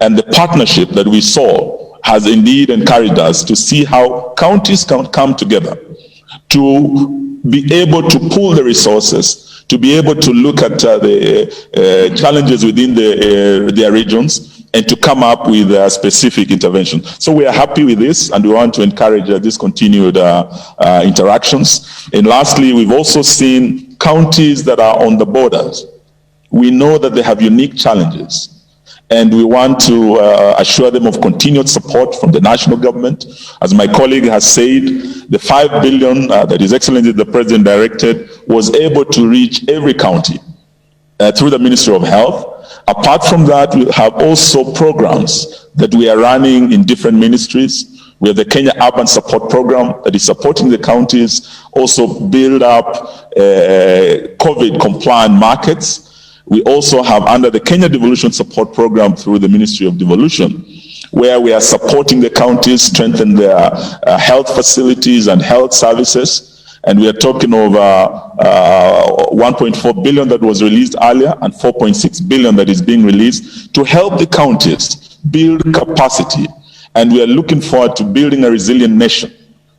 And the partnership that we saw has indeed encouraged us to see how counties can come together to be able to pool the resources, to be able to look at the challenges within their regions, and to come up with a specific intervention. So we are happy with this, and we want to encourage this continued interactions. And lastly, we've also seen counties that are on the borders. We know that they have unique challenges, and we want to assure them of continued support from the national government. As my colleague has said, the 5 billion that His Excellency the President directed was able to reach every county through the Ministry of Health. Apart from that, we have also programs that we are running in different ministries. We have the Kenya Urban Support Program that is supporting the counties, also build up COVID compliant markets. We also have under the Kenya Devolution Support Program through the Ministry of Devolution, where we are supporting the counties strengthen their health facilities and health services. And we are talking over 1.4 billion that was released earlier and 4.6 billion that is being released to help the counties build capacity. And we are looking forward to building a resilient nation.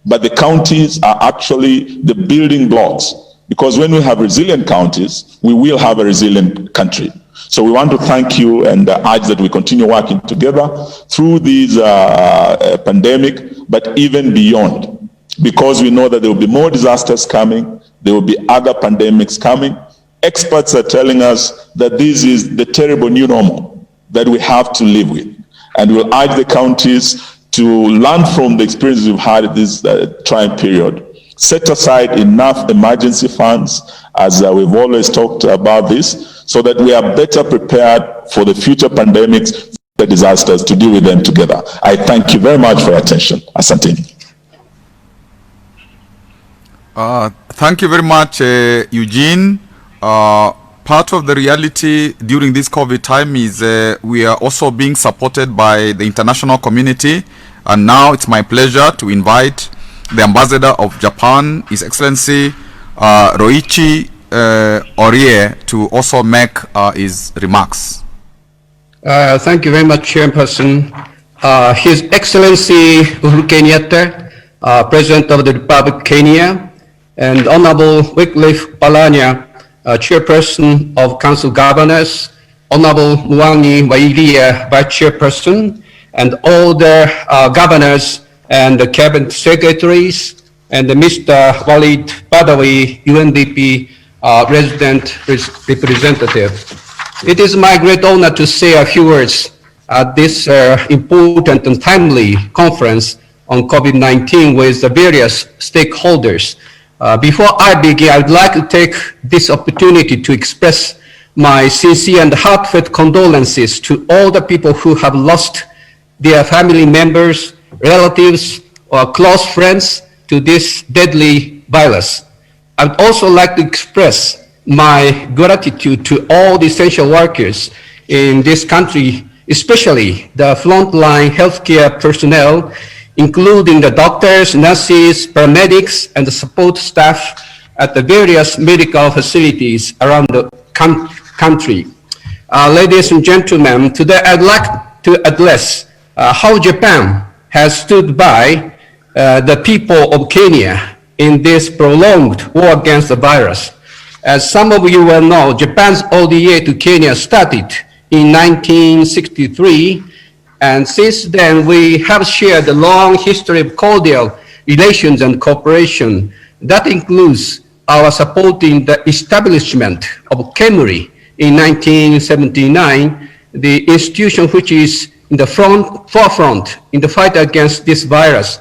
But the counties are actually the building blocks, because when we have resilient counties, we will have a resilient country. So we want to thank you and urge that we continue working together through this pandemic, but even beyond. Because we know that there will be more disasters coming, there will be other pandemics coming. Experts are telling us that this is the terrible new normal that we have to live with. And we'll urge the counties to learn from the experiences we've had at this trying period. Set aside enough emergency funds, as we've always talked about this, so that we are better prepared for the future pandemics, the disasters, to deal with them together. I thank you very much for your attention. Asante. Thank you very much, Eugene. Part of the reality during this COVID time is we are also being supported by the international community. And now it's my pleasure to invite the Ambassador of Japan, His Excellency Roichi Orie, to also make his remarks. Thank you very much, Chairperson. His Excellency Uhuru Kenyatta, President of the Republic of Kenya, and Honorable Wycliffe Oparanya, Chairperson of Council of Governors, Honorable Mwangi Wairia, Vice Chairperson, and all the governors and the cabinet secretaries, and Mr. Walid Badawi, UNDP resident representative. It is my great honor to say a few words at this important and timely conference on COVID-19 with the various stakeholders. Before I begin, I would like to take this opportunity to express my sincere and heartfelt condolences to all the people who have lost their family members, relatives, or close friends to this deadly virus. I would also like to express my gratitude to all the essential workers in this country, especially the frontline healthcare personnel, including the doctors, nurses, paramedics, and the support staff at the various medical facilities around the country. Ladies and gentlemen, today I'd like to address how Japan has stood by the people of Kenya in this prolonged war against the virus. As some of you well know, Japan's ODA to Kenya started in 1963, and since then we have shared a long history of cordial relations and cooperation. That includes our supporting the establishment of KEMRI in 1979, the institution which is in the forefront in the fight against this virus.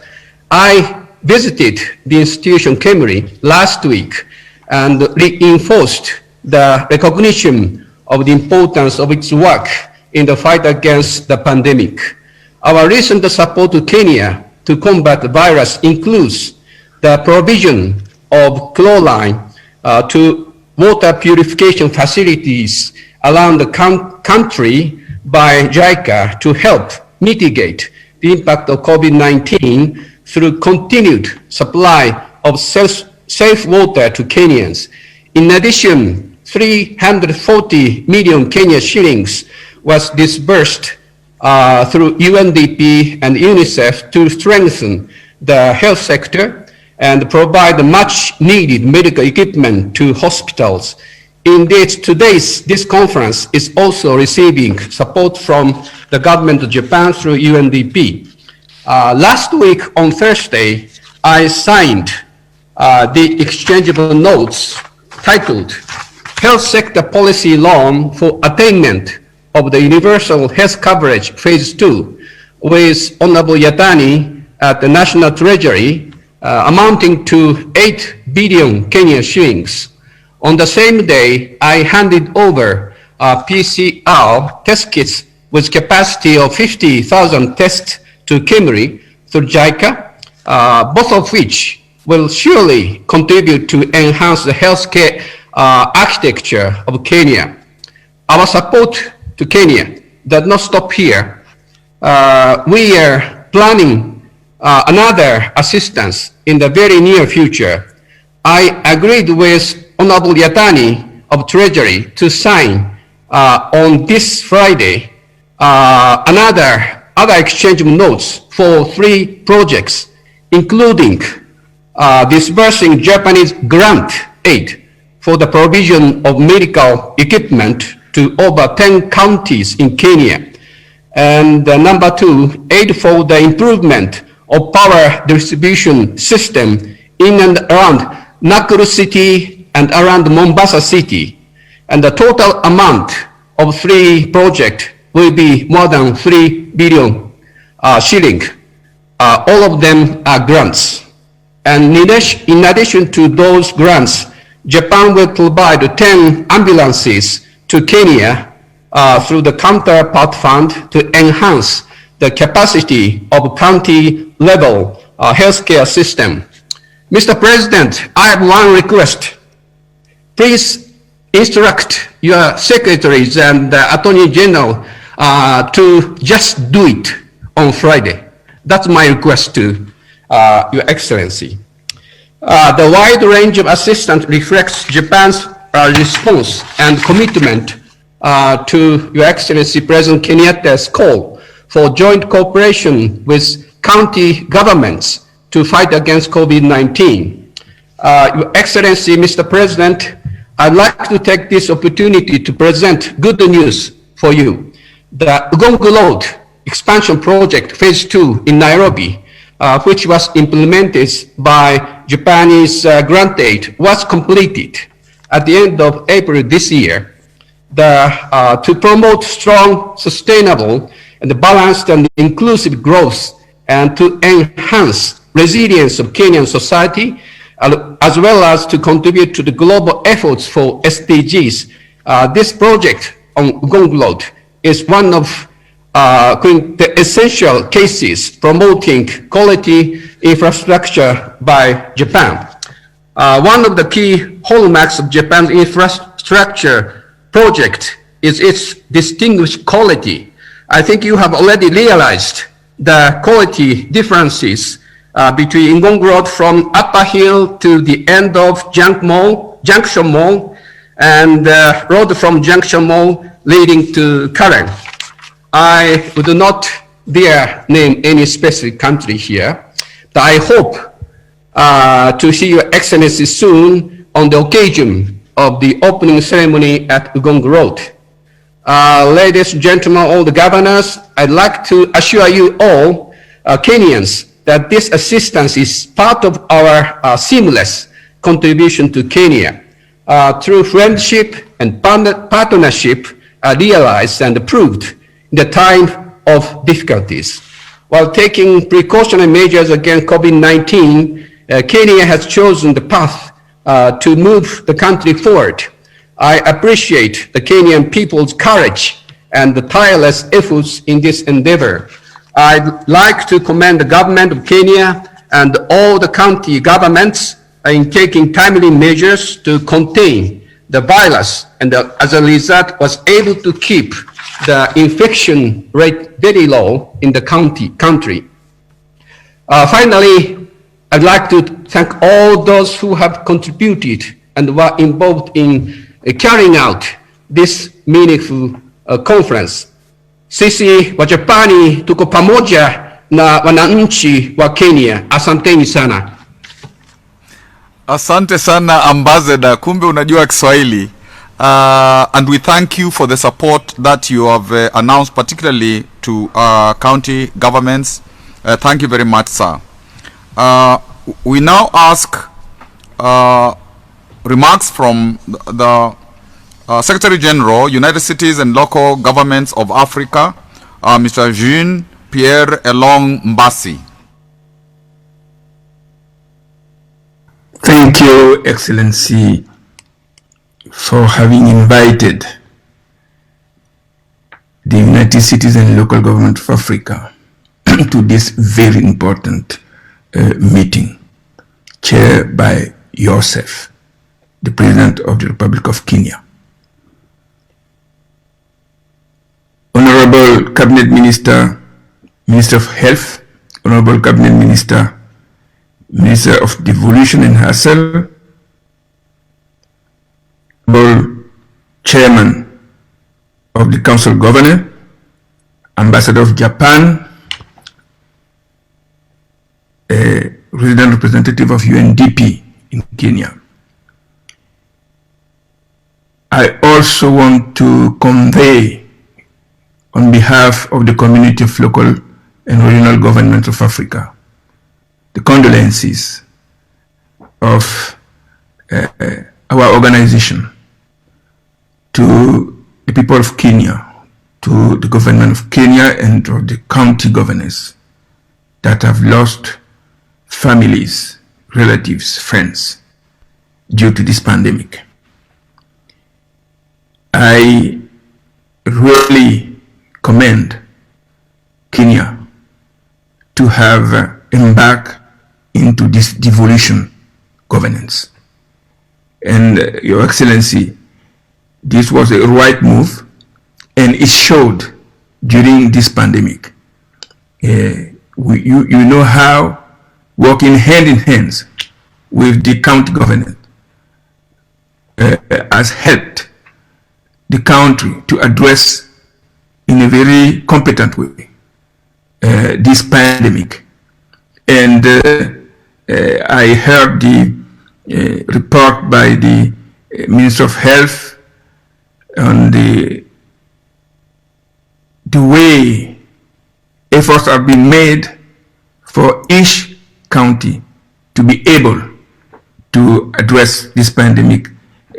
I visited the institution KEMRI last week and reinforced the recognition of the importance of its work in the fight against the pandemic. Our recent support to Kenya to combat the virus includes the provision of chlorine to water purification facilities around the country by JICA to help mitigate the impact of COVID-19 through continued supply of safe water to Kenyans. In addition, 340 million Kenya shillings was disbursed through UNDP and UNICEF to strengthen the health sector and provide much needed medical equipment to hospitals. Indeed, this conference is also receiving support from the government of Japan through UNDP. Last week on Thursday, I signed the exchangeable notes titled Health Sector Policy Loan for Attainment of the Universal Health Coverage Phase 2 with Honorable Yatani at the National Treasury, amounting to 8 billion Kenyan shillings. On the same day, I handed over PCR test kits with capacity of 50,000 tests to KEMRI through JICA, both of which will surely contribute to enhance the healthcare architecture of Kenya. Our support to Kenya does not stop here. We are planning another assistance in the very near future. I agreed with Honorable Yatani of Treasury to sign on this Friday other exchange notes for 3 projects, including disbursing Japanese grant aid for the provision of medical equipment to over 10 counties in Kenya. And number 2, aid for the improvement of power distribution system in and around Nakuru City and around Mombasa City. And the total amount of 3 projects will be more than 3 billion shilling. All of them are grants. And in addition to those grants, Japan will provide 10 ambulances to Kenya through the counterpart fund to enhance the capacity of county-level healthcare system. Mr. President, I have one request. Please instruct your secretaries and Attorney General to just do it on Friday. That's my request to Your Excellency. The wide range of assistance reflects Japan's response and commitment to Your Excellency President Kenyatta's call for joint cooperation with county governments to fight against COVID-19. Your Excellency, Mr. President, I'd like to take this opportunity to present good news for you. The Ugongo Road expansion project phase 2 in Nairobi, which was implemented by Japanese grant aid, was completed at the end of April this year. To promote strong, sustainable, and balanced and inclusive growth, and to enhance resilience of Kenyan society, as well as to contribute to the global efforts for SDGs. This project on Ugongo Road is one of the essential cases promoting quality infrastructure by Japan. One of the key hallmarks of Japan's infrastructure project is its distinguished quality. I think you have already realized the quality differences between Ugongo Road from Upper Hill to the end of Junction Mall, and road from Junction Mall leading to Karen. I would not dare name any specific country here, but I hope to see Your Excellency soon on the occasion of the opening ceremony at Ugongo Road. Ladies and gentlemen, all the governors, I'd like to assure you all, Kenyans, that this assistance is part of our seamless contribution to Kenya. Through friendship and partnership realized and approved in the time of difficulties. While taking precautionary measures against COVID-19, Kenya has chosen the path to move the country forward. I appreciate the Kenyan people's courage and the tireless efforts in this endeavor. I'd like to commend the government of Kenya and all the county governments in taking timely measures to contain the virus, and as a result was able to keep the infection rate very low in the country. Finally, I'd like to thank all those who have contributed and were involved in carrying out this meaningful conference. Sisi Wajapani tuko pamoja na wananchi wa Kenya. Asanteni sana. Asante sana Ambassador, kumbe unajua Kiswahili. And we thank you for the support that you have announced, particularly to county governments. Thank you very much, sir. We now ask remarks from the Secretary General, United Cities and Local Governments of Africa, Mr. Jean-Pierre Elong Mbasi. Thank you, Excellency, for having invited the United Cities and Local Government of Africa to this very important meeting, chaired by yourself, the President of the Republic of Kenya. Honorable Cabinet Minister, Minister of Health, Honorable Cabinet Minister, Minister of Devolution and Hassel, Honorable Chairman of the Council Governor, Ambassador of Japan, a resident representative of UNDP in Kenya. I also want to convey, on behalf of the community of local and regional governments of Africa, the condolences of our organization to the people of Kenya, to the government of Kenya and to the county governors that have lost families, relatives, friends due to this pandemic. I really commend Kenya to have embarked into this devolution governance. And Your Excellency, this was a right move, and it showed during this pandemic. You know how working hand in hand with the county government has helped the country to address in a very competent way this pandemic. And I heard the report by the Minister of Health on the way efforts are being made for each county to be able to address this pandemic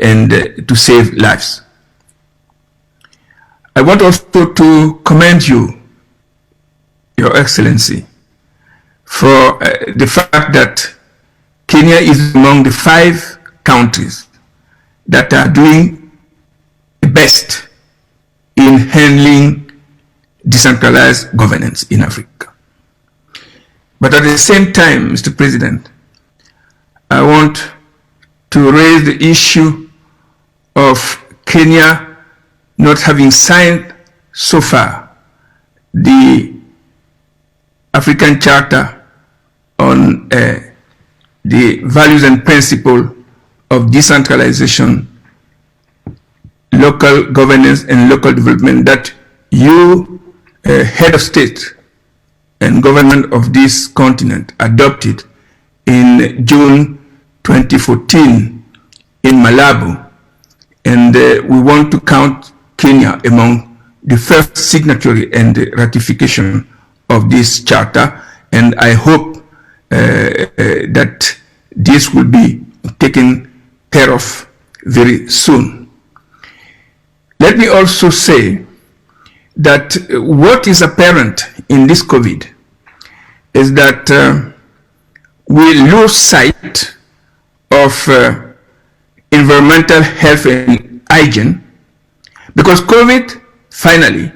and to save lives. I want also to commend you, Your Excellency, for the fact that Kenya is among the 5 countries that are doing the best in handling decentralized governance in Africa. But at the same time, Mr. President, I want to raise the issue of Kenya not having signed so far the African Charter on the values and principles of decentralization, local governance and local development that you, head of state and government of this continent, adopted in June 2014 in Malabo. And we want to count Kenya among the first signatory and ratification of this charter, and I hope that this will be taken care of very soon. Let me also say that what is apparent in this COVID is that we lose sight of environmental health and hygiene, because COVID finally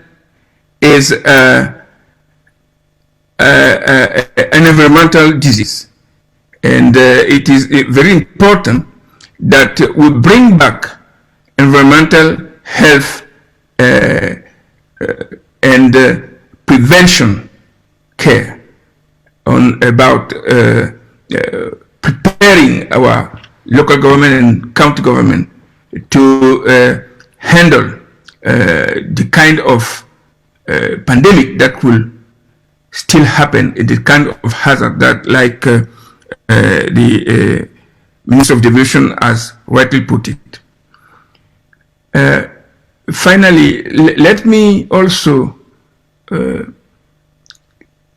is an environmental disease, and it is very important that we bring back environmental health and prevention care on about preparing our local government and county government to handle the kind of pandemic that will still happen, the kind of hazard that, like the Minister of Devolution has rightly put it. Finally, let me also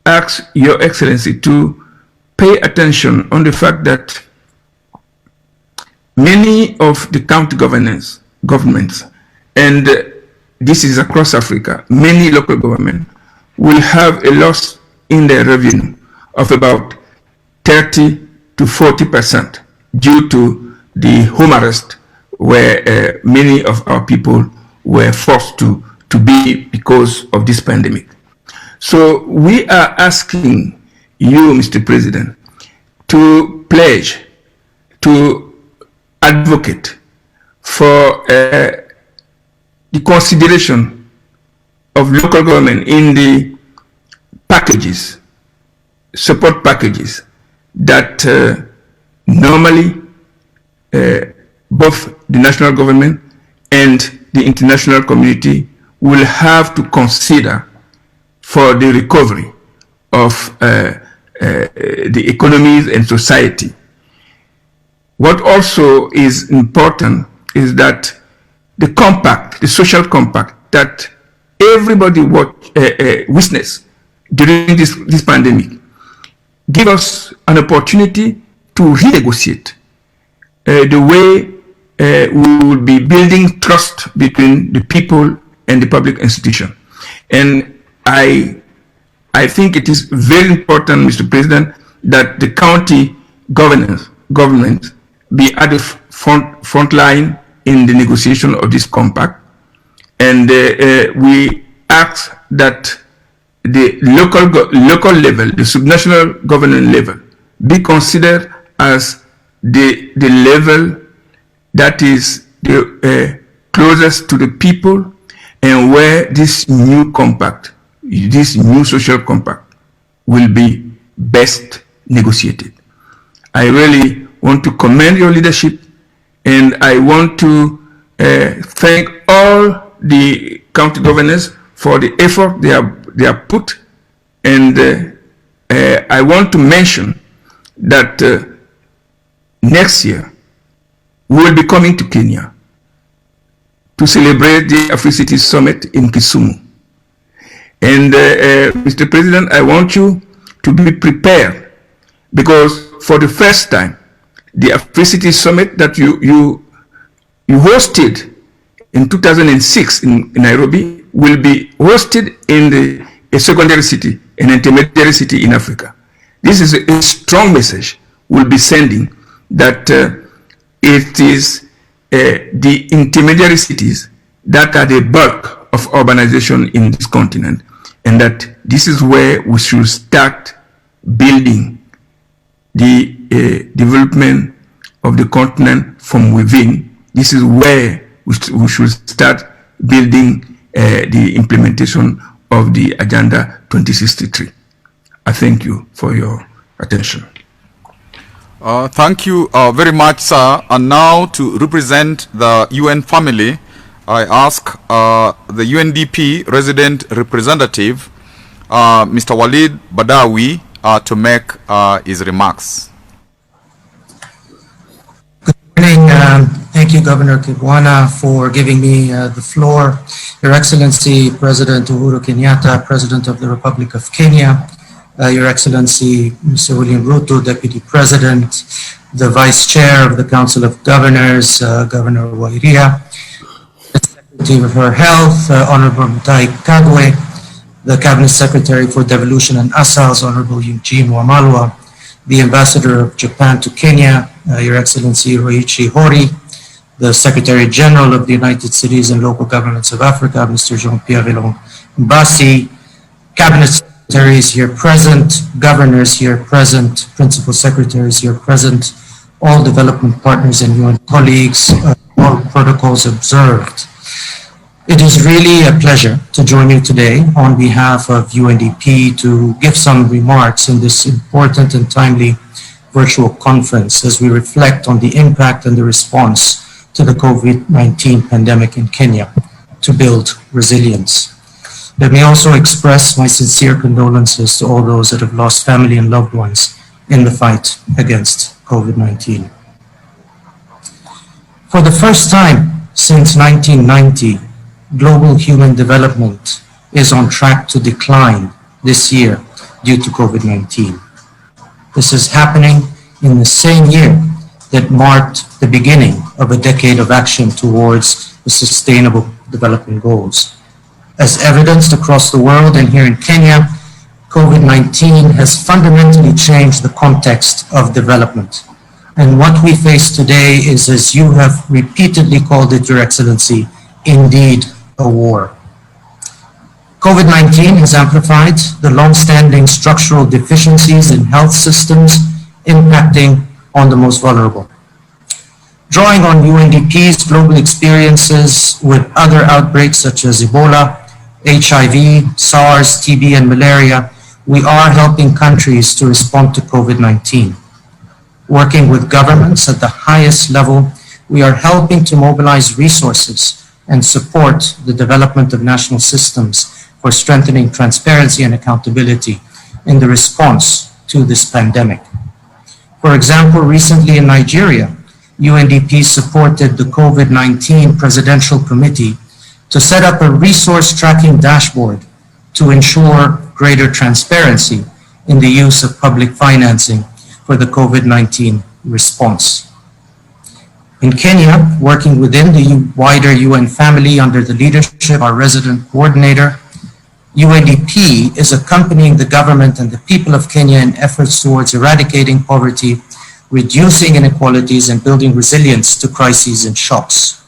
ask Your Excellency to pay attention on the fact that many of the county governments, and this is across Africa, many local governments will have a loss in their revenue of about 30 to 40% due to the home arrest, where many of our people were forced to be because of this pandemic. So we are asking you, Mr. President, to pledge, to advocate for the consideration of local government in the packages, support packages that normally both the national government and the international community will have to consider for the recovery of the economies and society. What also is important is that the compact, the social compact that everybody witnessed during this pandemic, give us an opportunity to renegotiate the way we will be building trust between the people and the public institution. And I think it is very important, Mr. President, that the county government be at the front line in the negotiation of this compact. And we ask that the local level, the subnational government level, be considered as the level that is the closest to the people, and where this new compact, this new social compact, will be best negotiated. I really want to commend your leadership, and I want to thank all the county governors for the effort they have put. And I want to mention that next year we will be coming to Kenya to celebrate the Officiate Summit in Kisumu. And Mr. President, I want you to be prepared, because for the first time, the Officiate Summit that you hosted in 2006 in Nairobi will be hosted in a secondary city, an intermediary city in Africa. This is a strong message we'll be sending, that it is the intermediary cities that are the bulk of urbanization in this continent, and that this is where we should start building the development of the continent from within. This is where we should start building the implementation of the Agenda 2063. I thank you for your attention. Thank you very much, sir. And now, to represent the UN family, I ask the UNDP resident representative, Mr. Walid Badawi, to make his remarks. Good morning. Thank you, Governor Kibwana, for giving me the floor. Your Excellency, President Uhuru Kenyatta, President of the Republic of Kenya, Your Excellency, Mr. William Ruto, Deputy President, the Vice Chair of the Council of Governors, Governor Wairia, the Secretary for Health, Honorable Mutai Kagwe, the Cabinet Secretary for Devolution and Asals, Honorable Eugene Wamalwa, the Ambassador of Japan to Kenya, Your Excellency Roichi Hori, the Secretary General of the United Cities and Local Governments of Africa, Mr. Jean-Pierre Villon Mbasi, Cabinet Secretaries here present, Governors here present, Principal Secretaries here present, all development partners and UN colleagues, all protocols observed. It is really a pleasure to join you today on behalf of UNDP to give some remarks in this important and timely virtual conference as we reflect on the impact and the response to the COVID-19 pandemic in Kenya to build resilience. Let me also express my sincere condolences to all those that have lost family and loved ones in the fight against COVID-19. For the first time since 1990, global human development is on track to decline this year due to COVID-19. This is happening in the same year that marked the beginning of a decade of action towards the Sustainable Development Goals. As evidenced across the world and here in Kenya, COVID-19 has fundamentally changed the context of development. And what we face today is, as you have repeatedly called it, Your Excellency, indeed a war. COVID-19 has amplified the long-standing structural deficiencies in health systems impacting on the most vulnerable. Drawing on UNDP's global experiences with other outbreaks such as Ebola, HIV, SARS, TB, and malaria, we are helping countries to respond to COVID-19. Working with governments at the highest level, we are helping to mobilize resources and support the development of national systems for strengthening transparency and accountability in the response to this pandemic. For example, recently in Nigeria, UNDP supported the COVID-19 Presidential Committee to set up a resource tracking dashboard to ensure greater transparency in the use of public financing for the COVID-19 response. In Kenya, working within the wider UN family under the leadership of our resident coordinator, UNDP is accompanying the government and the people of Kenya in efforts towards eradicating poverty, reducing inequalities, and building resilience to crises and shocks.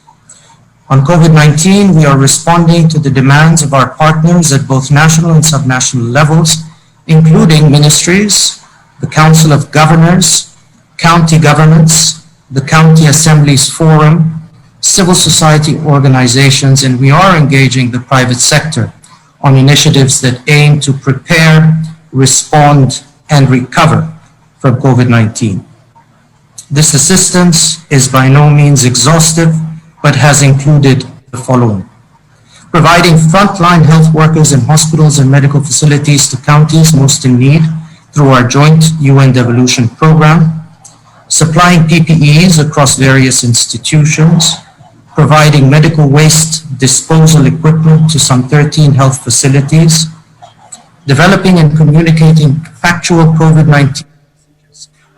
On COVID-19, we are responding to the demands of our partners at both national and subnational levels, including ministries, the Council of Governors, county governments, the County Assemblies Forum, civil society organizations, and we are engaging the private sector on initiatives that aim to prepare, respond, and recover from COVID-19. This assistance is by no means exhaustive, but has included the following: providing frontline health workers in hospitals and medical facilities to counties most in need through our joint UN Devolution program, supplying PPEs across various institutions, providing medical waste disposal equipment to some 13 health facilities, developing and communicating factual COVID-19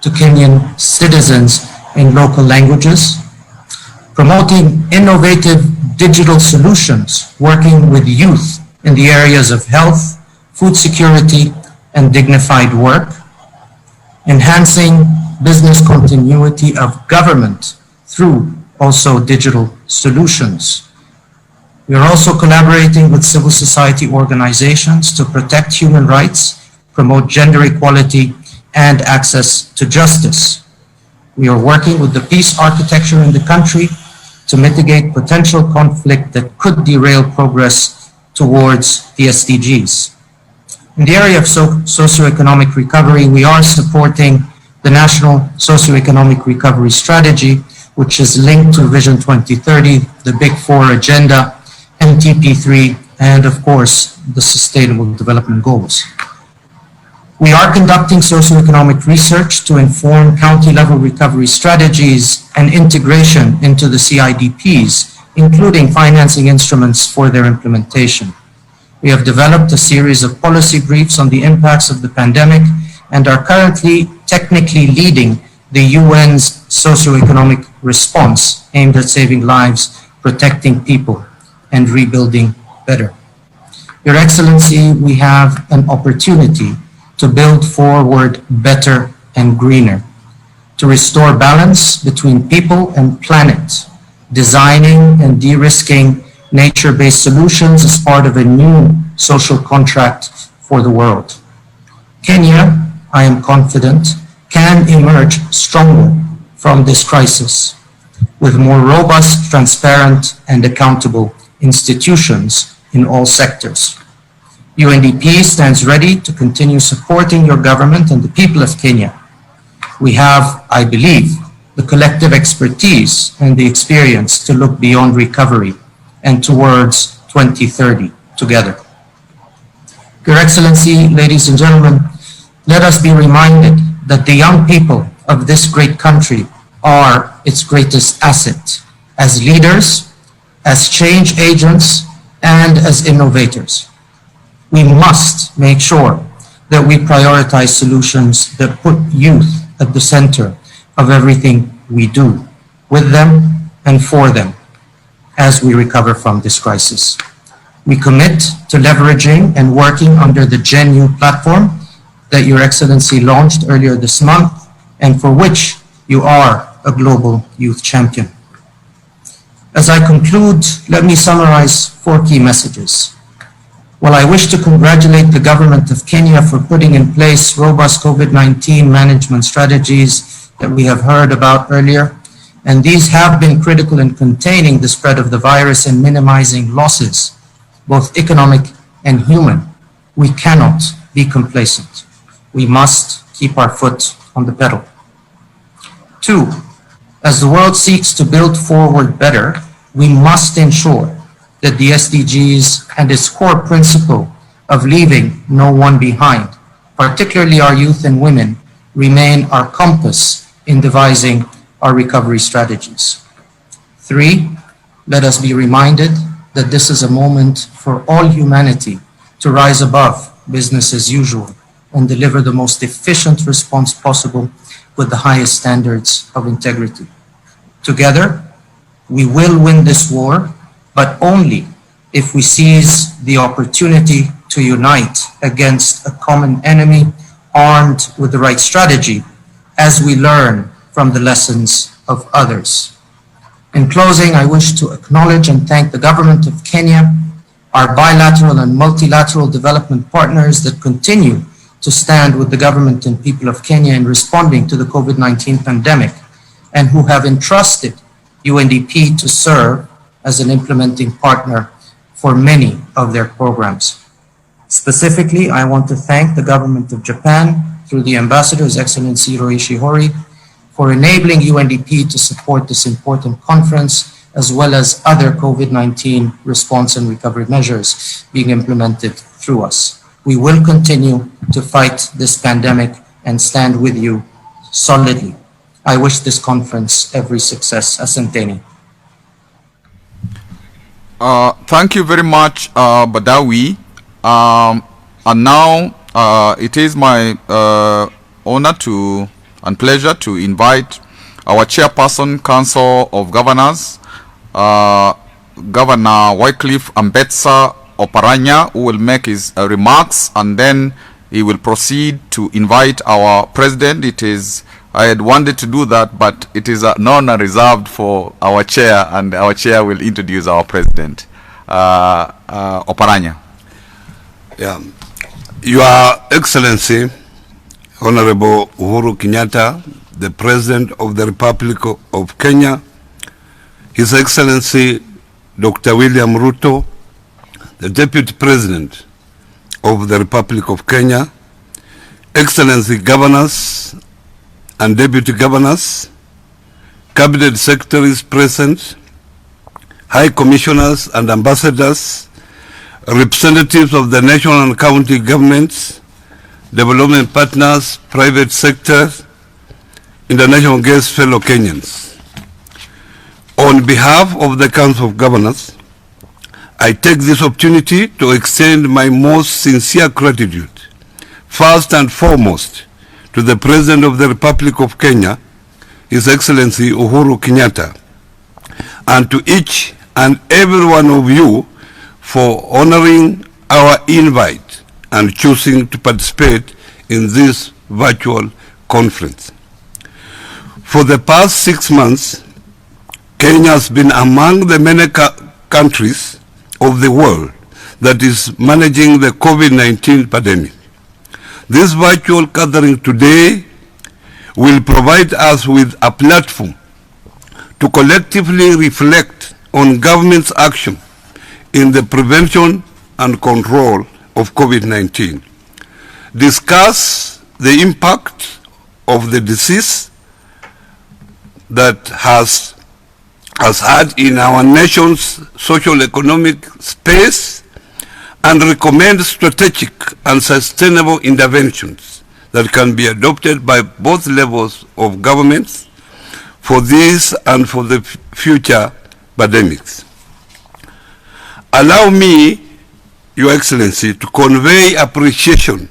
to Kenyan citizens in local languages, promoting innovative digital solutions, working with youth in the areas of health, food security, and dignified work, enhancing business continuity of government through also digital solutions. We are also collaborating with civil society organizations to protect human rights, promote gender equality, and access to justice. We are working with the peace architecture in the country to mitigate potential conflict that could derail progress towards the SDGs. In the area of socioeconomic recovery, we are supporting the National Socioeconomic Recovery Strategy, which is linked to Vision 2030, the Big Four Agenda, MTP3, and of course, the Sustainable Development Goals. We are conducting socioeconomic research to inform county-level recovery strategies and integration into the CIDPs, including financing instruments for their implementation. We have developed a series of policy briefs on the impacts of the pandemic and are currently technically leading the UN's socioeconomic response aimed at saving lives, protecting people, and rebuilding better. Your Excellency, we have an opportunity to build forward better and greener, to restore balance between people and planet, designing and de-risking nature-based solutions as part of a new social contract for the world. Kenya, I am confident, can emerge stronger from this crisis with more robust, transparent, and accountable institutions in all sectors. UNDP stands ready to continue supporting your government and the people of Kenya. We have, I believe, the collective expertise and the experience to look beyond recovery and towards 2030 together. Your Excellency, ladies and gentlemen, let us be reminded that the young people of this great country are its greatest asset as leaders, as change agents, and as innovators. We must make sure that we prioritize solutions that put youth at the center of everything we do, with them and for them, as we recover from this crisis. We commit to leveraging and working under the GenU platform that Your Excellency launched earlier this month and for which you are a global youth champion. As I conclude, let me summarize 4 key messages. While I wish to congratulate the government of Kenya for putting in place robust COVID-19 management strategies that we have heard about earlier, and these have been critical in containing the spread of the virus and minimizing losses, both economic and human, we cannot be complacent. We must keep our foot on the pedal. 2, as the world seeks to build forward better, we must ensure that the SDGs and its core principle of leaving no one behind, particularly our youth and women, remain our compass in devising our recovery strategies. 3, let us be reminded that this is a moment for all humanity to rise above business as usual and deliver the most efficient response possible with the highest standards of integrity. Together, we will win this war, but only if we seize the opportunity to unite against a common enemy armed with the right strategy as we learn from the lessons of others. In closing, I wish to acknowledge and thank the government of Kenya, our bilateral and multilateral development partners that continue to stand with the government and people of Kenya in responding to the COVID-19 pandemic, and who have entrusted UNDP to serve as an implementing partner for many of their programs. Specifically, I want to thank the government of Japan through the Ambassador, His Excellency Hiroishi Hori, for enabling UNDP to support this important conference, as well as other COVID-19 response and recovery measures being implemented through us. We will continue to fight this pandemic and stand with you solidly. I wish this conference every success. Asanteni. Thank you very much, Badawi. And now it is my honor and pleasure to invite our Chairperson, Council of Governors, Governor Wycliffe Ambetsa Oparanya, who will make his remarks, and then he will proceed to invite our President. I had wanted to do that, but it is an honor reserved for our Chair, and our Chair will introduce our President. Oparanya. Yeah. Your Excellency, Honorable Uhuru Kenyatta, the President of the Republic of Kenya, His Excellency Dr. William Ruto, the Deputy President of the Republic of Kenya, Excellency Governors and Deputy Governors, Cabinet Secretaries present, High Commissioners and Ambassadors, representatives of the national and county governments, development partners, private sector, international guests, fellow Kenyans. On behalf of the Council of Governors, I take this opportunity to extend my most sincere gratitude, first and foremost, to the President of the Republic of Kenya, His Excellency Uhuru Kenyatta, and to each and every one of you for honoring our invite and choosing to participate in this virtual conference. For the past 6 months, Kenya has been among the many countries of the world that is managing the COVID-19 pandemic. This virtual gathering today will provide us with a platform to collectively reflect on government's action in the prevention and control of COVID-19, discuss the impact of the disease that has had in our nation's socio-economic space, and recommend strategic and sustainable interventions that can be adopted by both levels of governments for this and for the future pandemics. Allow me, Your Excellency, to convey appreciation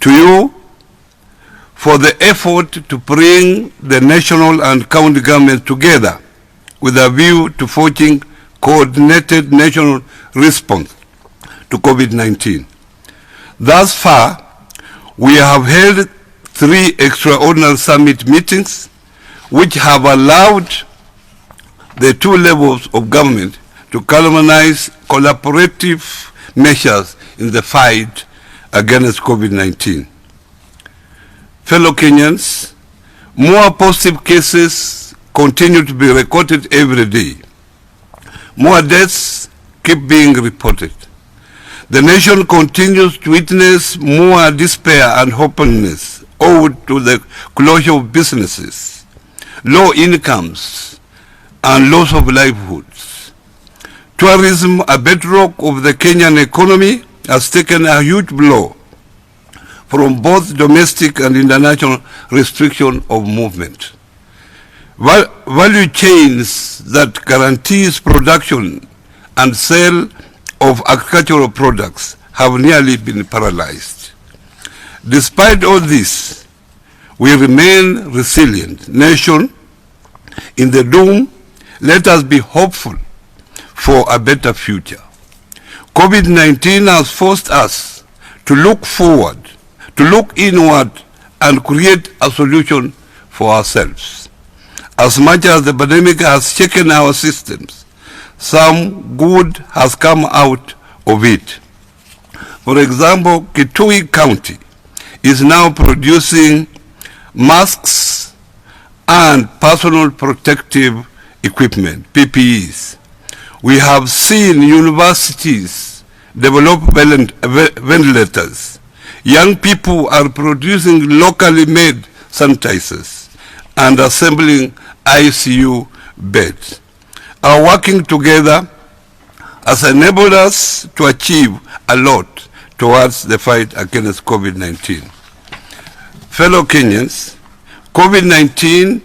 to you for the effort to bring the national and county governments together with a view to forging coordinated national response to COVID-19. Thus far, we have held 3 extraordinary summit meetings which have allowed the 2 levels of government to galvanize collaborative measures in the fight against COVID-19. Fellow Kenyans, more positive cases continue to be recorded every day. More deaths keep being reported. The nation continues to witness more despair and hopelessness owed to the closure of businesses, low incomes, and loss of livelihoods. Tourism, a bedrock of the Kenyan economy, has taken a huge blow from both domestic and international restriction of movement. Value chains that guarantees production and sale of agricultural products have nearly been paralyzed. Despite all this, we remain resilient nation. In the doom, let us be hopeful for a better future. COVID-19 has forced us to look forward, to look inward, and create a solution for ourselves. As much as the pandemic has shaken our systems, some good has come out of it. For example, Kitui County is now producing masks and personal protective equipment, PPEs. We have seen universities develop ventilators. Young people are producing locally made sanitizers and assembling ICU beds. Our working together has enabled us to achieve a lot towards the fight against COVID-19. Fellow Kenyans, COVID-19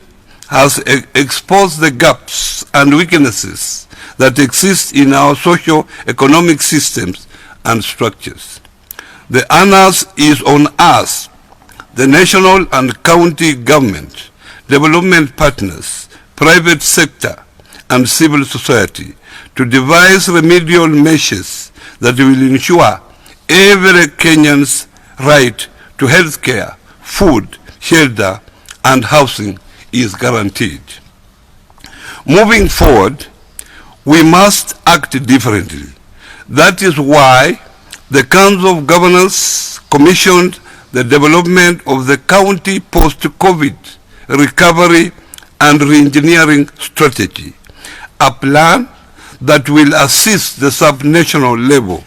has exposed the gaps and weaknesses that exist in our socio-economic systems and structures. The onus is on us, the national and county government, development partners, private sector, and civil society to devise remedial measures that will ensure every Kenyan's right to health care, food, shelter, and housing is guaranteed. Moving forward, we must act differently. That is why the Council of Governors commissioned the development of the county post-COVID recovery and reengineering strategy, a plan that will assist the sub-national level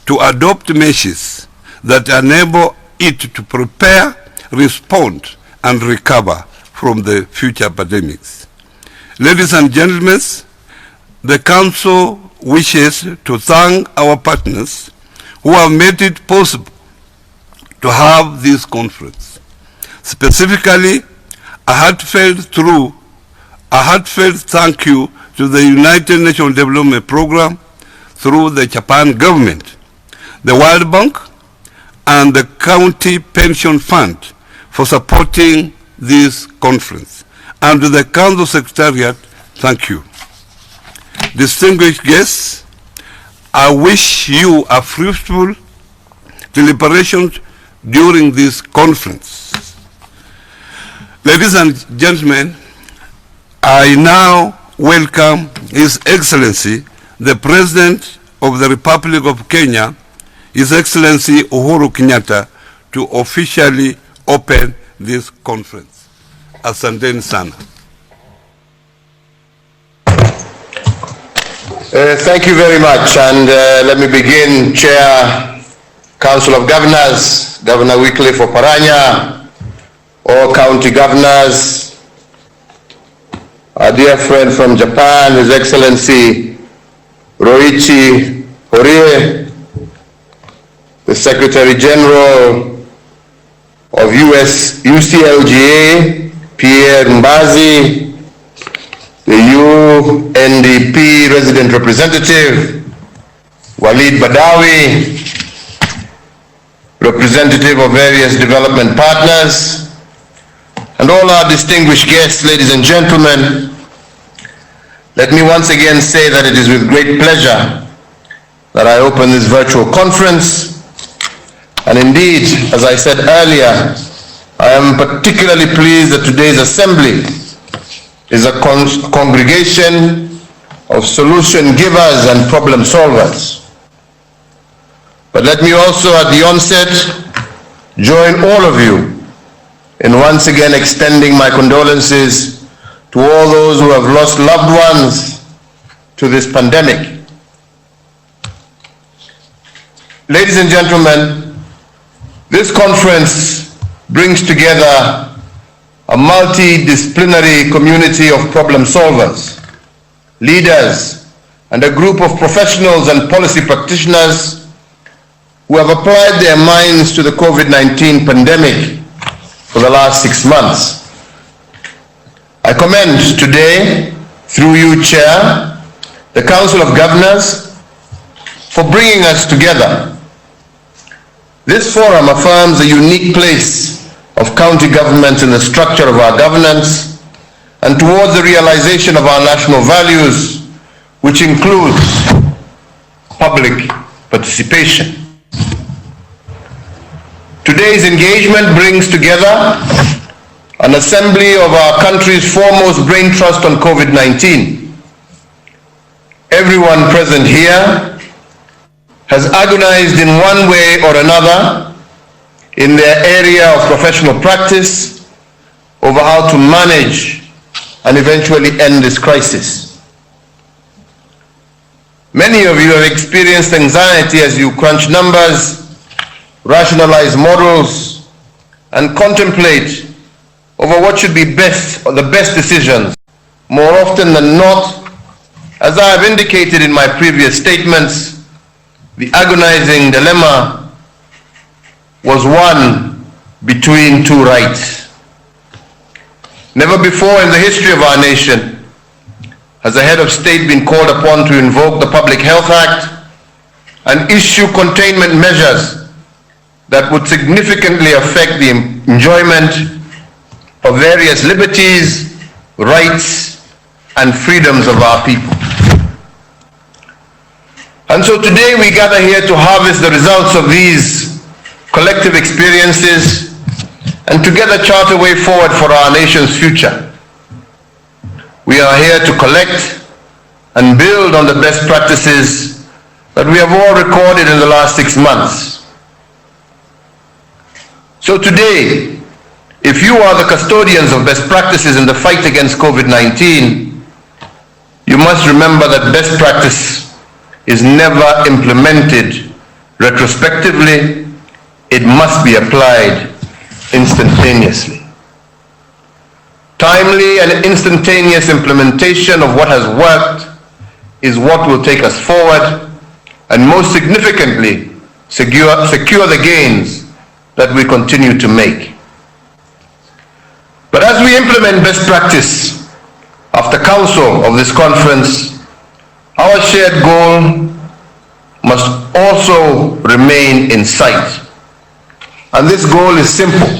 to adopt measures that enable it to prepare, respond, and recover from the future pandemics. Ladies and gentlemen, the Council wishes to thank our partners who have made it possible to have this conference. Specifically, a heartfelt thank you to the United Nations Development Program through the Japan government, the World Bank, and the County Pension Fund for supporting this conference. And to the Council Secretariat, thank you. Distinguished guests, I wish you a fruitful deliberations during this conference. Ladies and gentlemen, I now welcome His Excellency, the President of the Republic of Kenya, His Excellency Uhuru Kenyatta, to officially open this conference. Asanteni sana. Thank you very much, and let me begin. Chair, Council of Governors, Governor Wycliffe Oparanya, all county governors, our dear friend from Japan, His Excellency Roichi Orie, the Secretary General of UCLGA, Pierre Mbazi, the UNDP Resident Representative, Walid Badawi, representative of various development partners, and all our distinguished guests, ladies and gentlemen, let me once again say that it is with great pleasure that I open this virtual conference. And indeed, as I said earlier, I am particularly pleased that today's assembly is a congregation of solution givers and problem solvers. But let me also at the onset join all of you in once again extending my condolences to all those who have lost loved ones to this pandemic. Ladies and gentlemen, this conference brings together a multidisciplinary community of problem solvers, leaders, and a group of professionals and policy practitioners who have applied their minds to the COVID-19 pandemic for the last 6 months. I commend today, through you, Chair, the Council of Governors for bringing us together. This forum affirms the unique place of county governments in the structure of our governance and towards the realization of our national values, which includes public participation. Today's engagement brings together an assembly of our country's foremost brain trust on COVID-19. Everyone present here has agonized in one way or another in their area of professional practice over how to manage and eventually end this crisis. Many of you have experienced anxiety as you crunch numbers, rationalize models, and contemplate over what should be best or the best decisions. More often than not, as I have indicated in my previous statements, the agonizing dilemma was one between two rights. Never before in the history of our nation has a head of state been called upon to invoke the Public Health Act and issue containment measures that would significantly affect the enjoyment of various liberties, rights, and freedoms of our people. And so today we gather here to harvest the results of these collective experiences and together chart a way forward for our nation's future. We are here to collect and build on the best practices that we have all recorded in the last 6 months. So today, if you are the custodians of best practices in the fight against COVID-19, you must remember that best practice is never implemented retrospectively. It must be applied instantaneously. Timely and instantaneous implementation of what has worked is what will take us forward and most significantly secure the gains that we continue to make. But as we implement best practice after council of this conference, our shared goal must also remain in sight. And this goal is simple: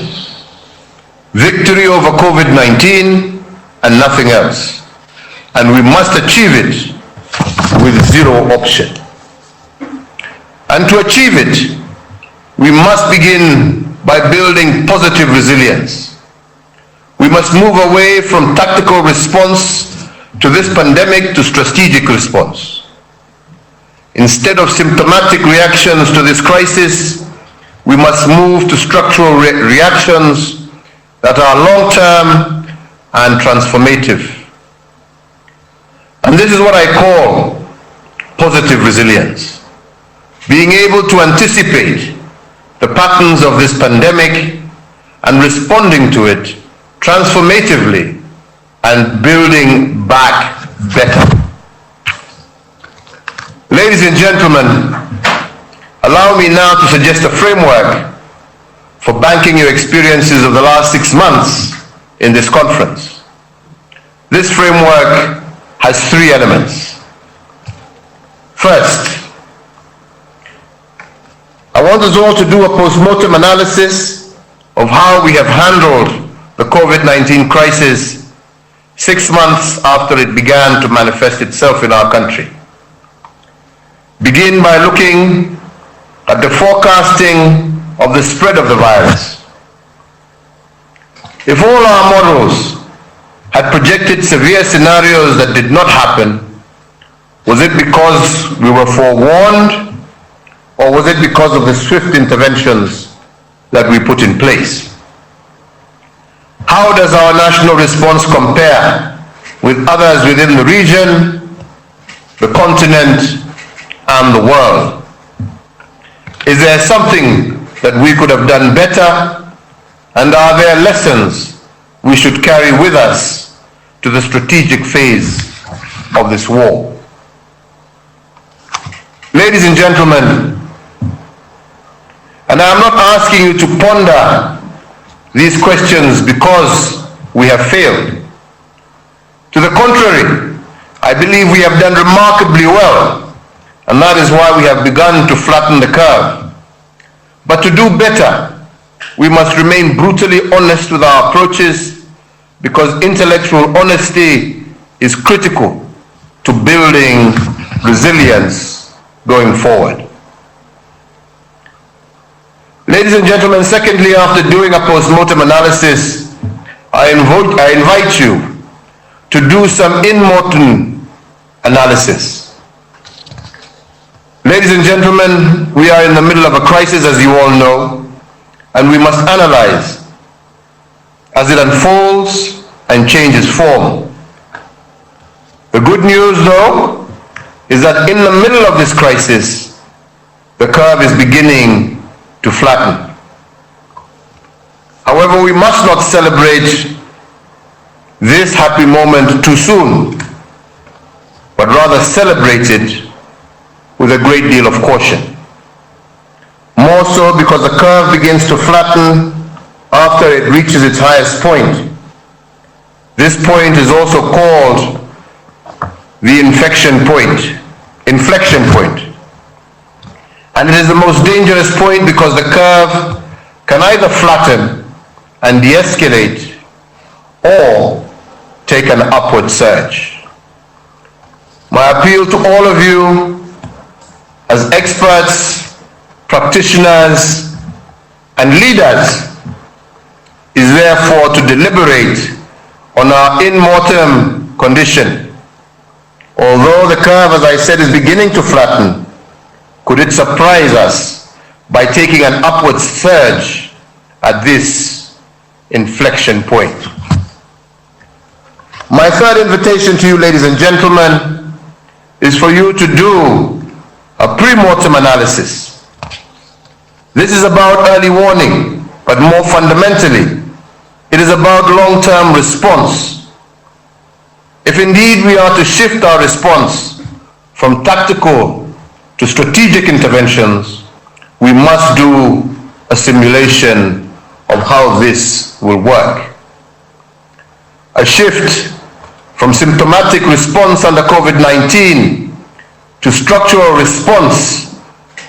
victory over COVID-19 and nothing else. And we must achieve it with zero option. And to achieve it, we must begin by building positive resilience. We must move away from tactical response to this pandemic to strategic response. Instead of symptomatic reactions to this crisis, we must move to structural reactions that are long-term and transformative. And this is what I call positive resilience. Being able to anticipate the patterns of this pandemic and responding to it transformatively and building back better. Ladies Ladies and gentlemen, allow me now to suggest a framework for banking your experiences of the last 6 months in this conference. This framework has 3 elements. First, I want us all to do a post-mortem analysis of how we have handled the COVID-19 crisis 6 months after it began to manifest itself in our country. Begin by looking at the forecasting of the spread of the virus. If all our models had projected severe scenarios that did not happen, was it because we were forewarned, or was it because of the swift interventions that we put in place? How does our national response compare with others within the region, the continent, and the world? Is there something that we could have done better? And are there lessons we should carry with us to the strategic phase of this war? Ladies and gentlemen, and I am not asking you to ponder these questions because we have failed. To the contrary, I believe we have done remarkably well, and that is why we have begun to flatten the curve. But to do better, we must remain brutally honest with our approaches, because intellectual honesty is critical to building resilience going forward. Ladies and gentlemen, secondly, after doing a post-mortem analysis, I invite you to do some in-mortem analysis. Ladies and gentlemen, we are in the middle of a crisis, as you all know, and we must analyze as it unfolds and changes form. The good news, though, is that in the middle of this crisis, the curve is beginning to flatten. However, we must not celebrate this happy moment too soon, but rather celebrate it with a great deal of caution. More so because the curve begins to flatten after it reaches its highest point. This point is also called the inflection point. And it is the most dangerous point because the curve can either flatten and de-escalate or take an upward surge. My appeal to all of you as experts, practitioners, and leaders is therefore to deliberate on our in-mortem condition. Although the curve, as I said, is beginning to flatten, could it surprise us by taking an upward surge at this inflection point? My third invitation to you, ladies and gentlemen, is for you to do a pre-mortem analysis. This is about early warning, but more fundamentally, it is about long-term response. If indeed we are to shift our response from tactical to strategic interventions, we must do a simulation of how this will work. A shift from symptomatic response under COVID-19 to structural response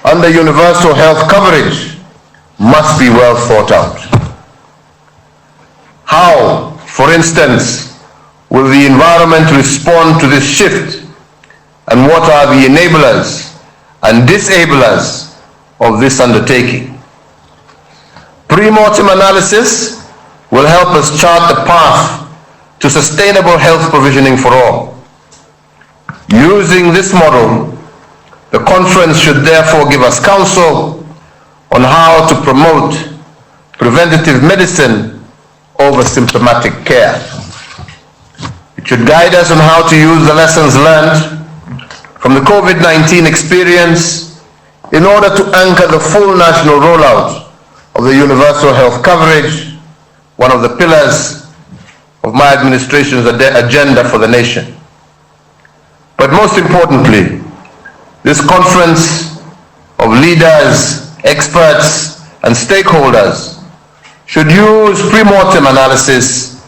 under universal health coverage must be well thought out. How, for instance, will the environment respond to this shift, and what are the enablers and disablers of this undertaking? Pre-mortem analysis will help us chart the path to sustainable health provisioning for all. Using this model, the conference should therefore give us counsel on how to promote preventative medicine over symptomatic care. It should guide us on how to use the lessons learned from the COVID-19 experience in order to anchor the full national rollout of the universal health coverage, one of the pillars of my administration's agenda for the nation. But most importantly, This conference of leaders, experts, and stakeholders should use pre-mortem analysis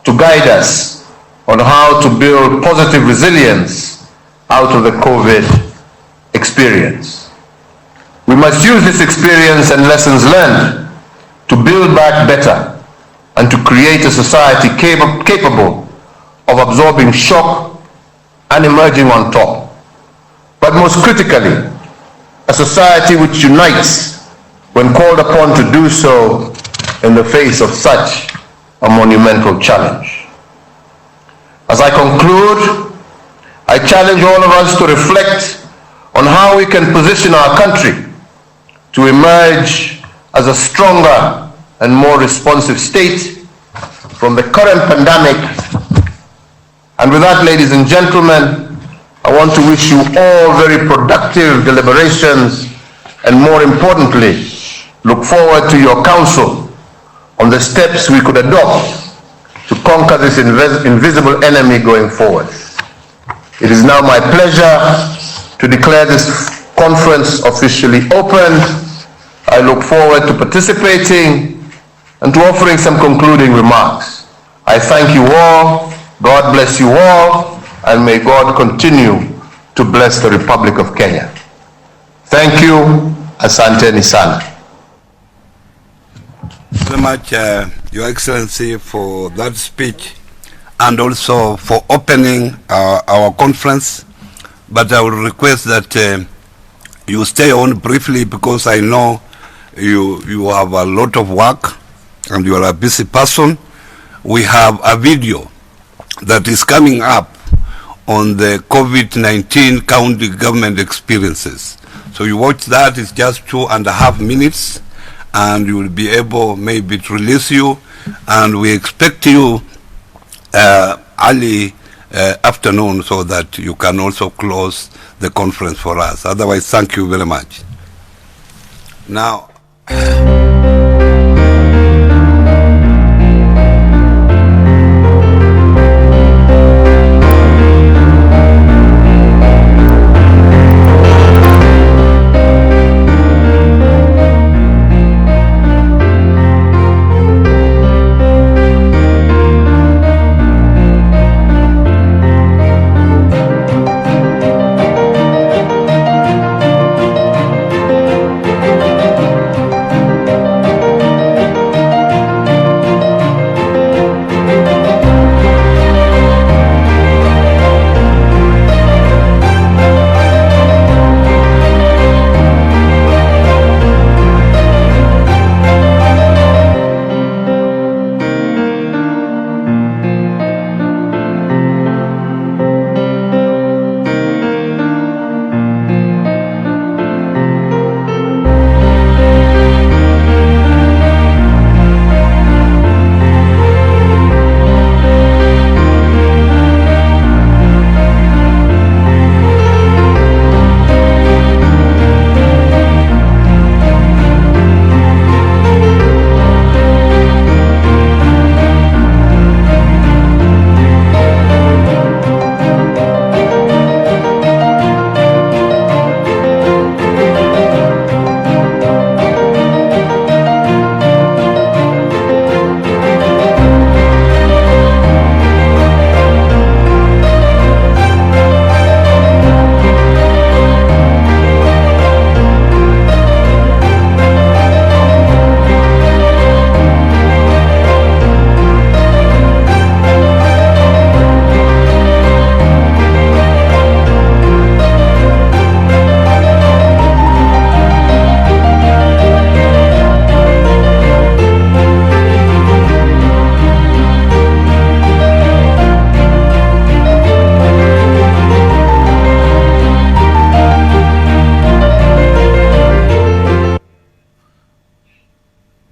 to guide us on how to build positive resilience out of the COVID experience. We must use this experience and lessons learned to build back better and to create a society capable of absorbing shock and emerging on top. But most critically, a society which unites when called upon to do so in the face of such a monumental challenge. As I conclude, I challenge all of us to reflect on how we can position our country to emerge as a stronger and more responsive state from the current pandemic. And with that, ladies and gentlemen, I want to wish you all very productive deliberations and, more importantly, look forward to your counsel on the steps we could adopt to conquer this invisible enemy going forward. It is now my pleasure to declare this conference officially opened. I look forward to participating and to offering some concluding remarks. I thank you all. God bless you all, and may God continue to bless the Republic of Kenya. Thank you. Asanteni sana. Very much, Your Excellency, for that speech and also for opening our conference. But I will request that you stay on briefly, because I know you have a lot of work and you are a busy person. We have a video that is coming up on the COVID-19 county government experiences. So you watch that. It's just 2.5 minutes, and you will be able maybe to release you, and we expect you early afternoon so that you can also close the conference for us. Otherwise, thank you very much. Now,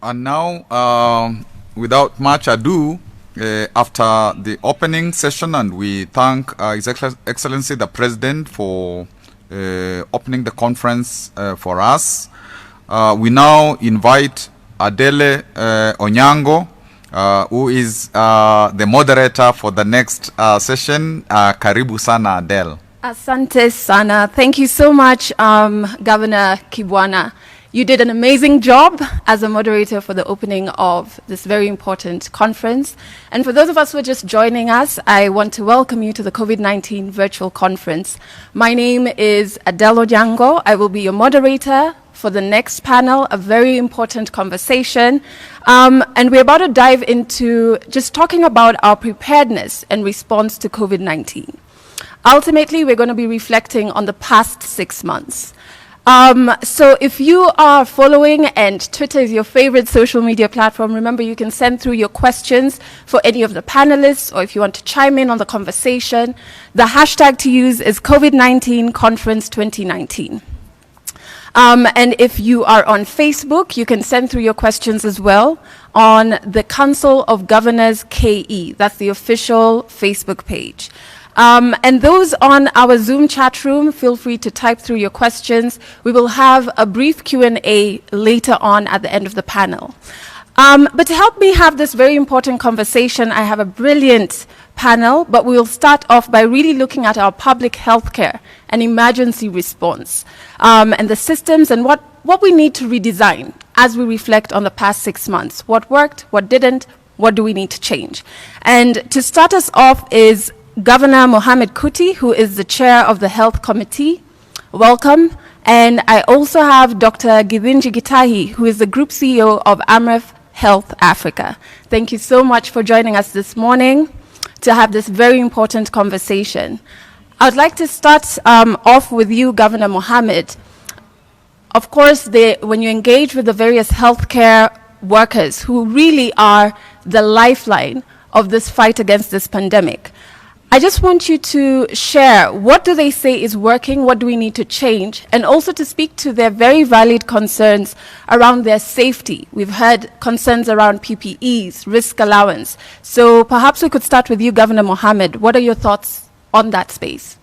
And now, without much ado, after the opening session, and we thank His Excellency the President for opening the conference for us, we now invite Adele Onyango, who is the moderator for the next session. Karibu sana, Adele. Asante sana. Thank you so much, Governor Kibwana. You did an amazing job as a moderator for the opening of this very important conference. And for those of us who are just joining us, I want to welcome you to the COVID-19 virtual conference. My name is Adele Odyango. I will be your moderator for the next panel, a very important conversation. And we're about to dive into just talking about our preparedness and response to COVID-19. Ultimately, we're going to be reflecting on the past 6 months. So if you are following, and Twitter is your favorite social media platform, remember you can send through your questions for any of the panelists, or if you want to chime in on the conversation. The hashtag to use is COVID-19 Conference 2019. And if you are on Facebook, you can send through your questions as well on the Council of Governors KE. That's the official Facebook page. And those on our Zoom chat room, feel free to type through your questions. We will have a brief Q&A later on at the end of the panel. But to help me have this very important conversation, I have a brilliant panel, but we will start off by really looking at our public healthcare and emergency response, and the systems and what we need to redesign as we reflect on the past 6 months. What worked, what didn't, what do we need to change? And to start us off is Governor Mohamed Kuti, who is the chair of the Health Committee. Welcome. And I also have Dr. Githinji Gitahi, who is the Group CEO of Amref Health Africa. Thank you so much for joining us this morning to have this very important conversation. I would like to start off with you, Governor Mohamed. Of course, when you engage with the various healthcare workers who really are the lifeline of this fight against this pandemic, I just want you to share, what do they say is working, what do we need to change, and also to speak to their very valid concerns around their safety. We've heard concerns around PPEs, risk allowance. So perhaps we could start with you, Governor Mohamed. What are your thoughts on that space?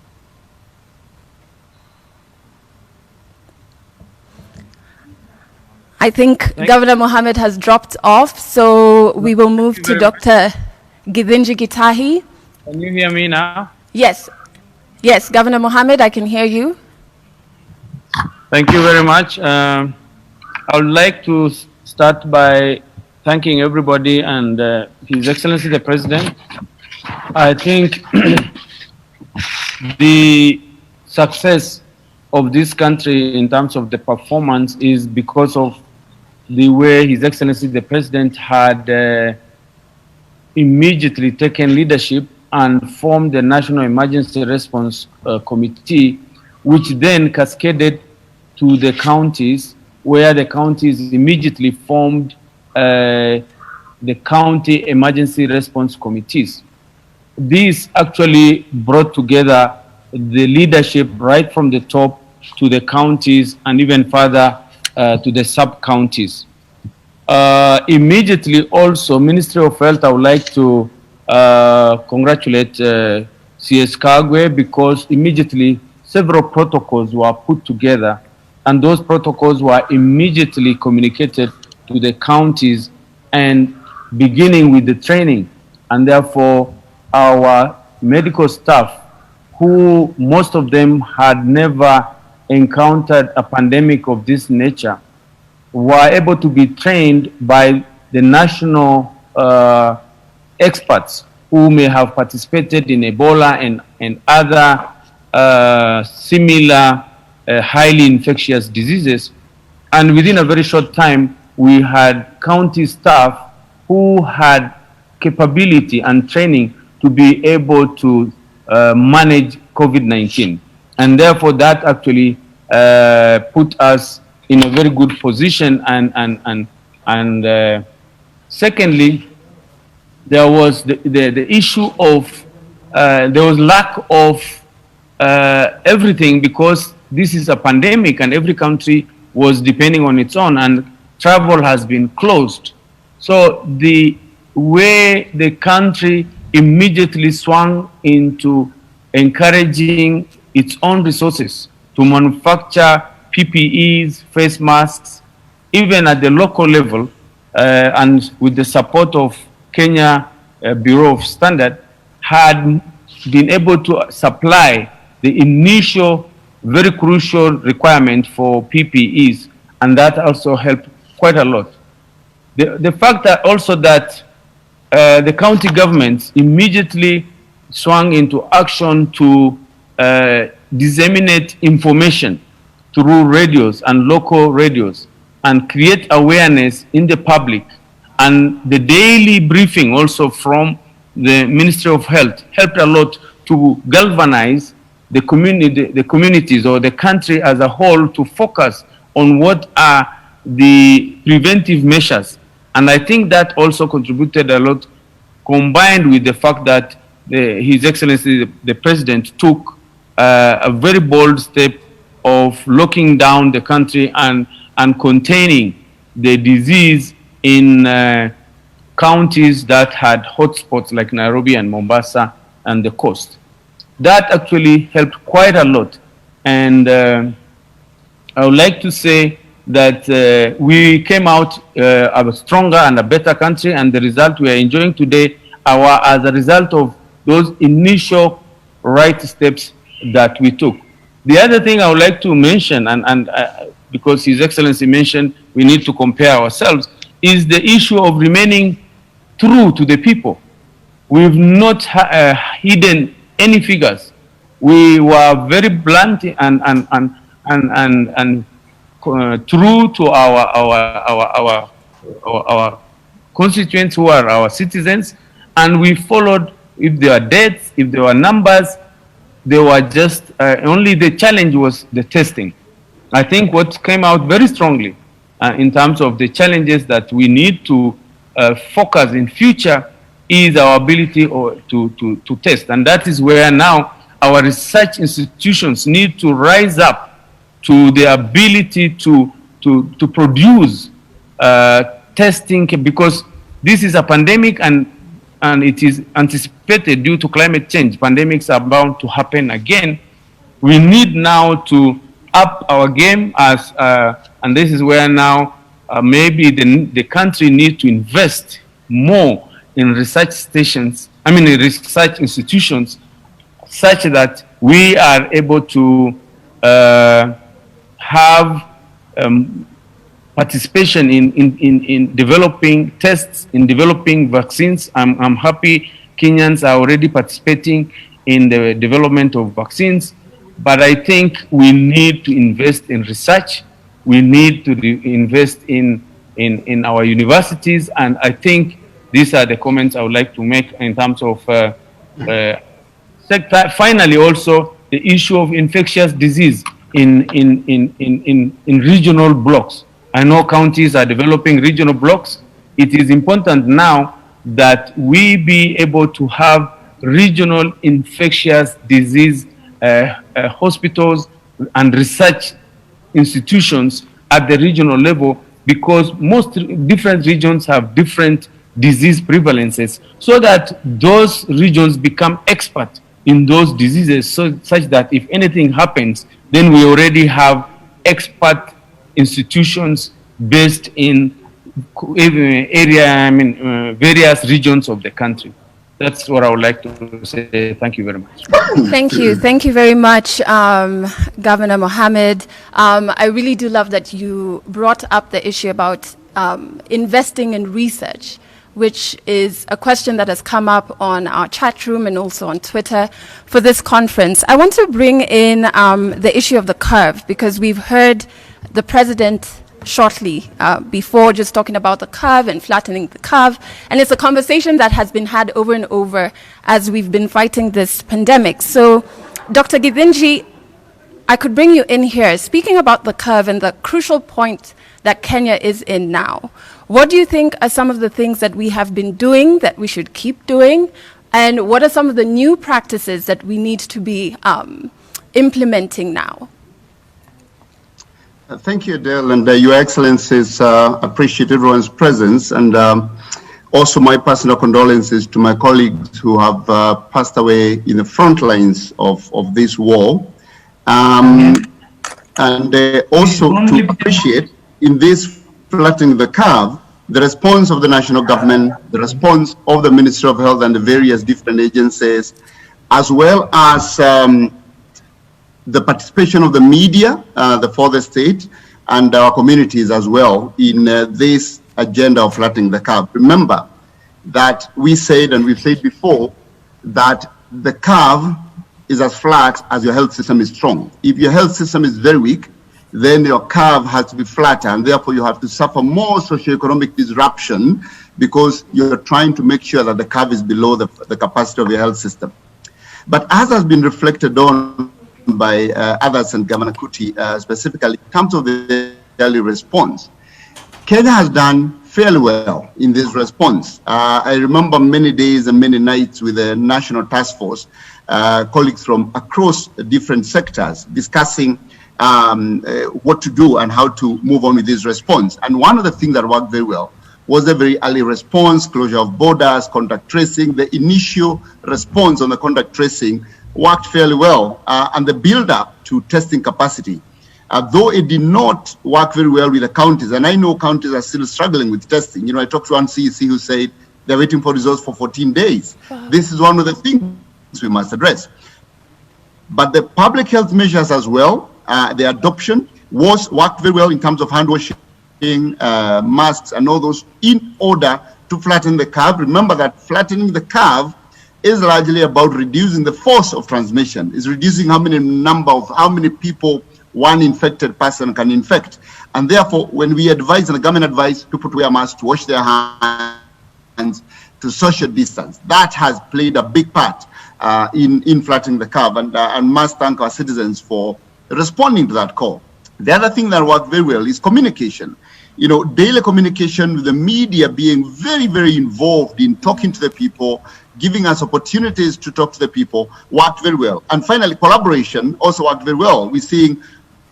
I think Governor Mohamed has dropped off, so we will move to Dr. Githinji Gitahi. Can you hear me now? Yes. Yes, Governor Mohamed, I can hear you. Thank you very much. I would like to start by thanking everybody and His Excellency the President. I think the success of this country in terms of the performance is because of the way His Excellency the President had immediately taken leadership and formed the National Emergency Response Committee, which then cascaded to the counties, where the counties immediately formed the county emergency response committees. This actually brought together the leadership right from the top to the counties and even further to the sub-counties. Immediately also, Ministry of Health, I would like to congratulate CS Kagwe, because immediately several protocols were put together, and those protocols were immediately communicated to the counties, and beginning with the training. And therefore, our medical staff, who most of them had never encountered a pandemic of this nature, were able to be trained by the national experts who may have participated in Ebola and other similar highly infectious diseases. And within a very short time, we had county staff who had capability and training to be able to manage COVID-19. And therefore, that actually put us in a very good position. And secondly, there was the issue of, there was lack of everything, because this is a pandemic and every country was depending on its own, and travel has been closed. So the way the country immediately swung into encouraging its own resources to manufacture PPEs, face masks, even at the local level, and with the support of Kenya Bureau of Standard, had been able to supply the initial, very crucial requirement for PPEs, and that also helped quite a lot. The fact that also that the county governments immediately swung into action to disseminate information through radios and local radios and create awareness in the public, and the daily briefing also from the Ministry of Health helped a lot to galvanize the communities or the country as a whole to focus on what are the preventive measures. And I think that also contributed a lot, combined with the fact that His Excellency the President took a very bold step of locking down the country and containing the disease in counties that had hotspots like Nairobi and Mombasa and the coast. That actually helped quite a lot. And I would like to say that we came out a stronger and a better country, and the result we are enjoying today are as a result of those initial right steps that we took. The other thing I would like to mention, and because His Excellency mentioned we need to compare ourselves, is the issue of remaining true to the people. We've not hidden any figures. We were very blunt and true to our constituents who are our citizens, and we followed. If there were deaths, if there were numbers, they were just only the challenge was the testing. I think what came out very strongly in terms of the challenges that we need to focus in future is our ability to test, and that is where now our research institutions need to rise up to the ability to produce testing, because this is a pandemic and it is anticipated due to climate change. Pandemics are bound to happen again. We need now to up our game as, and this is where now maybe the country needs to invest more in research stations, in research institutions, such that we are able to have participation in developing tests, in developing vaccines. I'm happy Kenyans are already participating in the development of vaccines, but I think we need to invest in research. We need to invest in our universities, and I think these are the comments I would like to make in terms of finally also the issue of infectious disease in regional blocks. I know counties are developing regional blocks. It is important now that we be able to have regional infectious disease hospitals and research institutions at the regional level, because most different regions have different disease prevalences, so that those regions become expert in those diseases, such that if anything happens, then we already have expert institutions based in various regions of the country. That's what I would like to say. Thank you very much. Thank you. Thank you very much, Governor Mohammed. I really do love that you brought up the issue about investing in research, which is a question that has come up on our chat room and also on Twitter for this conference. I want to bring in the issue of the curve, because we've heard the president shortly before just talking about the curve and flattening the curve, and it's a conversation that has been had over and over as we've been fighting this pandemic. So, Dr. Githinji, I could bring you in here, speaking about the curve and the crucial point that Kenya is in now. What do you think are some of the things that we have been doing that we should keep doing, and what are some of the new practices that we need to be implementing now? Thank you, Adele, and Your Excellencies, appreciate everyone's presence, and also my personal condolences to my colleagues who have passed away in the front lines of this war, and also to appreciate in this flattening the curve the response of the national government, the response of the Ministry of Health and the various different agencies, as well as the participation of the media, for the state, and our communities as well in this agenda of flattening the curve. Remember that we said, and we've said before, that the curve is as flat as your health system is strong. If your health system is very weak, then your curve has to be flatter, and therefore you have to suffer more socioeconomic disruption because you're trying to make sure that the curve is below the capacity of your health system. But as has been reflected on by others and Governor Kuti specifically, in terms of the early response, Kenya has done fairly well in this response. I remember many days and many nights with the National Task Force, colleagues from across different sectors discussing what to do and how to move on with this response. And one of the things that worked very well was the very early response, closure of borders, contact tracing. The initial response on the contact tracing worked fairly well, and the build-up to testing capacity, though it did not work very well with the counties, and I know counties are still struggling with testing. You know, I talked to one CEC who said they're waiting for results for 14 days. Wow. This is one of the things we must address. But the public health measures as well, the adoption worked very well in terms of hand washing, masks, and all those, in order to flatten the curve. Remember that flattening the curve is largely about reducing the force of transmission. It's reducing how many people one infected person can infect. And therefore, when we advise, and the government advise people to wear masks, to wash their hands, to social distance, that has played a big part in flattening the curve, and must thank our citizens for responding to that call. The other thing that worked very well is communication. You know, daily communication with the media being very, very involved in talking to the people, giving us opportunities to talk to the people, worked very well. And finally, collaboration also worked very well. We're seeing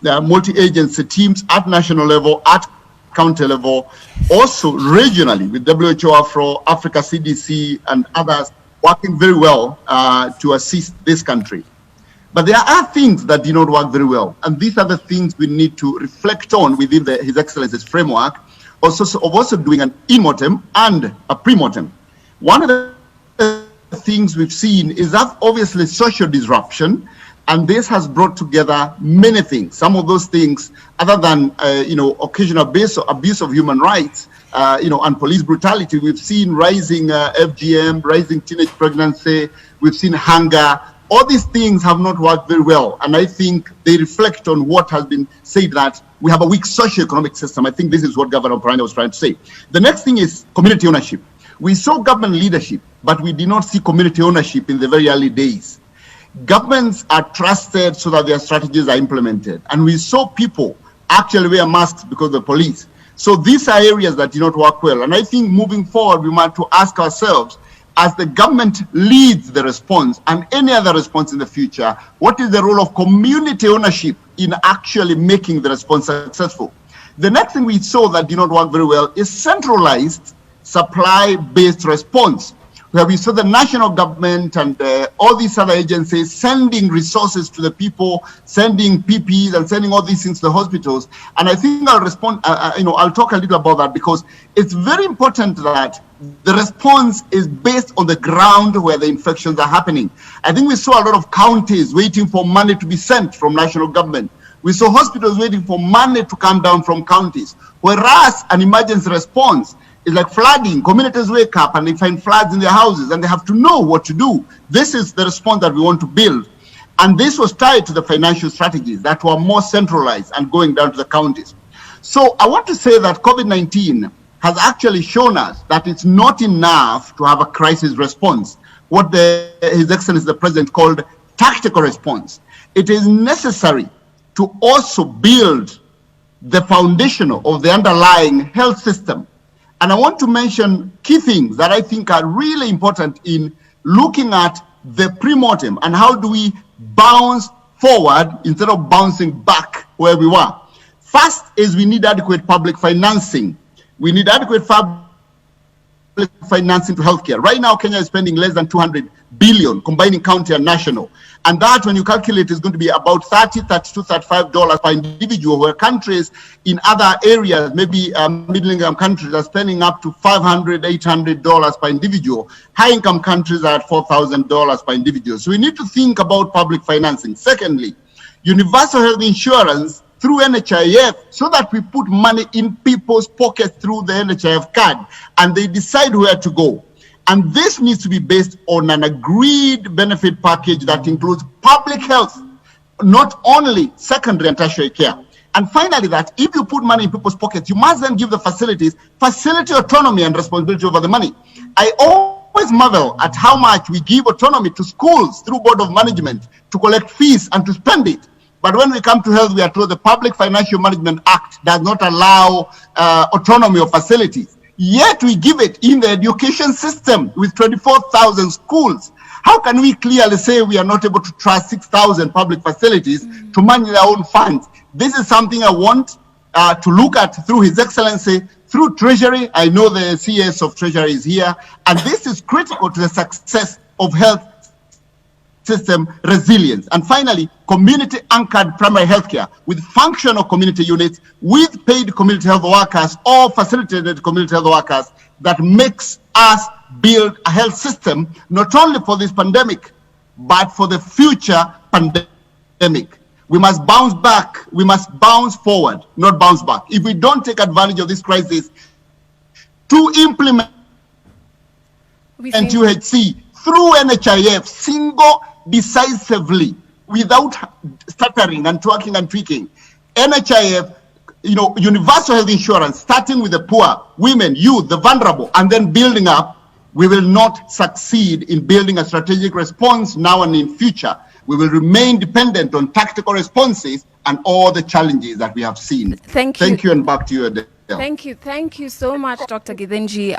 multi-agency teams at national level, at county level, also regionally with WHO, Afro, Africa CDC, and others working very well to assist this country. But there are things that do not work very well, and these are the things we need to reflect on within His Excellency's framework, also doing an in-mortem and a pre-mortem. One of the things we've seen is that obviously social disruption, and this has brought together many things. Some of those things, other than occasional abuse of human rights, and police brutality, we've seen rising FGM, rising teenage pregnancy, we've seen hunger. All these things have not worked very well, and I think they reflect on what has been said, that we have a weak socio-economic system. I think this is what Governor Oparanya was trying to say. The next thing is community ownership. We saw government leadership, but we did not see community ownership in the very early days. Governments are trusted so that their strategies are implemented, and we saw people actually wear masks because of the police. So these are areas that do not work well, and I think moving forward we want to ask ourselves, as the government leads the response and any other response in the future, what is the role of community ownership in actually making the response successful? The next thing we saw that did not work very well is centralized supply-based response, where we saw the national government and all these other agencies sending resources to the people, sending PPEs and sending all these things to the hospitals. And I think I'll respond, I'll talk a little about that, because it's very important that the response is based on the ground where the infections are happening. I think we saw a lot of counties waiting for money to be sent from national government. We saw hospitals waiting for money to come down from counties, whereas an emergency response is like flooding. Communities wake up and they find floods in their houses and they have to know what to do. This is the response that we want to build. And this was tied to the financial strategies that were more centralized and going down to the counties. So I want to say that COVID-19 has actually shown us that it's not enough to have a crisis response, what His Excellency the President called tactical response. It is necessary to also build the foundation of the underlying health system. And I want to mention key things that I think are really important in looking at the pre-mortem and how do we bounce forward instead of bouncing back where we were. First is we need adequate public financing. We need adequate public financing to healthcare. Right now, Kenya is spending less than 200 billion, combining county and national. And that, when you calculate, is going to be about $30, $32, $35 per individual, where countries in other areas, maybe middle-income countries, are spending up to $500, $800 per individual. High-income countries are at $4,000 per individual. So we need to think about public financing. Secondly, universal health insurance through NHIF, so that we put money in people's pockets through the NHIF card and they decide where to go. And this needs to be based on an agreed benefit package that includes public health, not only secondary and tertiary care. And finally, that if you put money in people's pockets, you must then give the facilities facility autonomy and responsibility over the money. I always marvel at how much we give autonomy to schools through Board of Management to collect fees and to spend it. But when we come to health, we are told the Public Financial Management Act does not allow autonomy of facilities. Yet we give it in the education system with 24,000 schools. How can we clearly say we are not able to trust 6,000 public facilities to manage their own funds? This is something I want to look at through His Excellency, through Treasury. I know the CS of Treasury is here, and this is critical to the success of health system resilience. And finally, community-anchored primary healthcare with functional community units, with paid community health workers or facilitated community health workers, that makes us build a health system not only for this pandemic, but for the future pandemic. We must bounce back, we must bounce forward, not bounce back. If we don't take advantage of this crisis to implement UHC through NHIF, single, decisively, without stuttering and twerking and tweaking, NHIF, universal health insurance, starting with the poor, women, youth, the vulnerable, and then building up, we will not succeed in building a strategic response now and in future. We will remain dependent on tactical responses and all the challenges that we have seen. Thank you. Thank you, and back to you, Adele. Thank you so much, Dr. Githinji.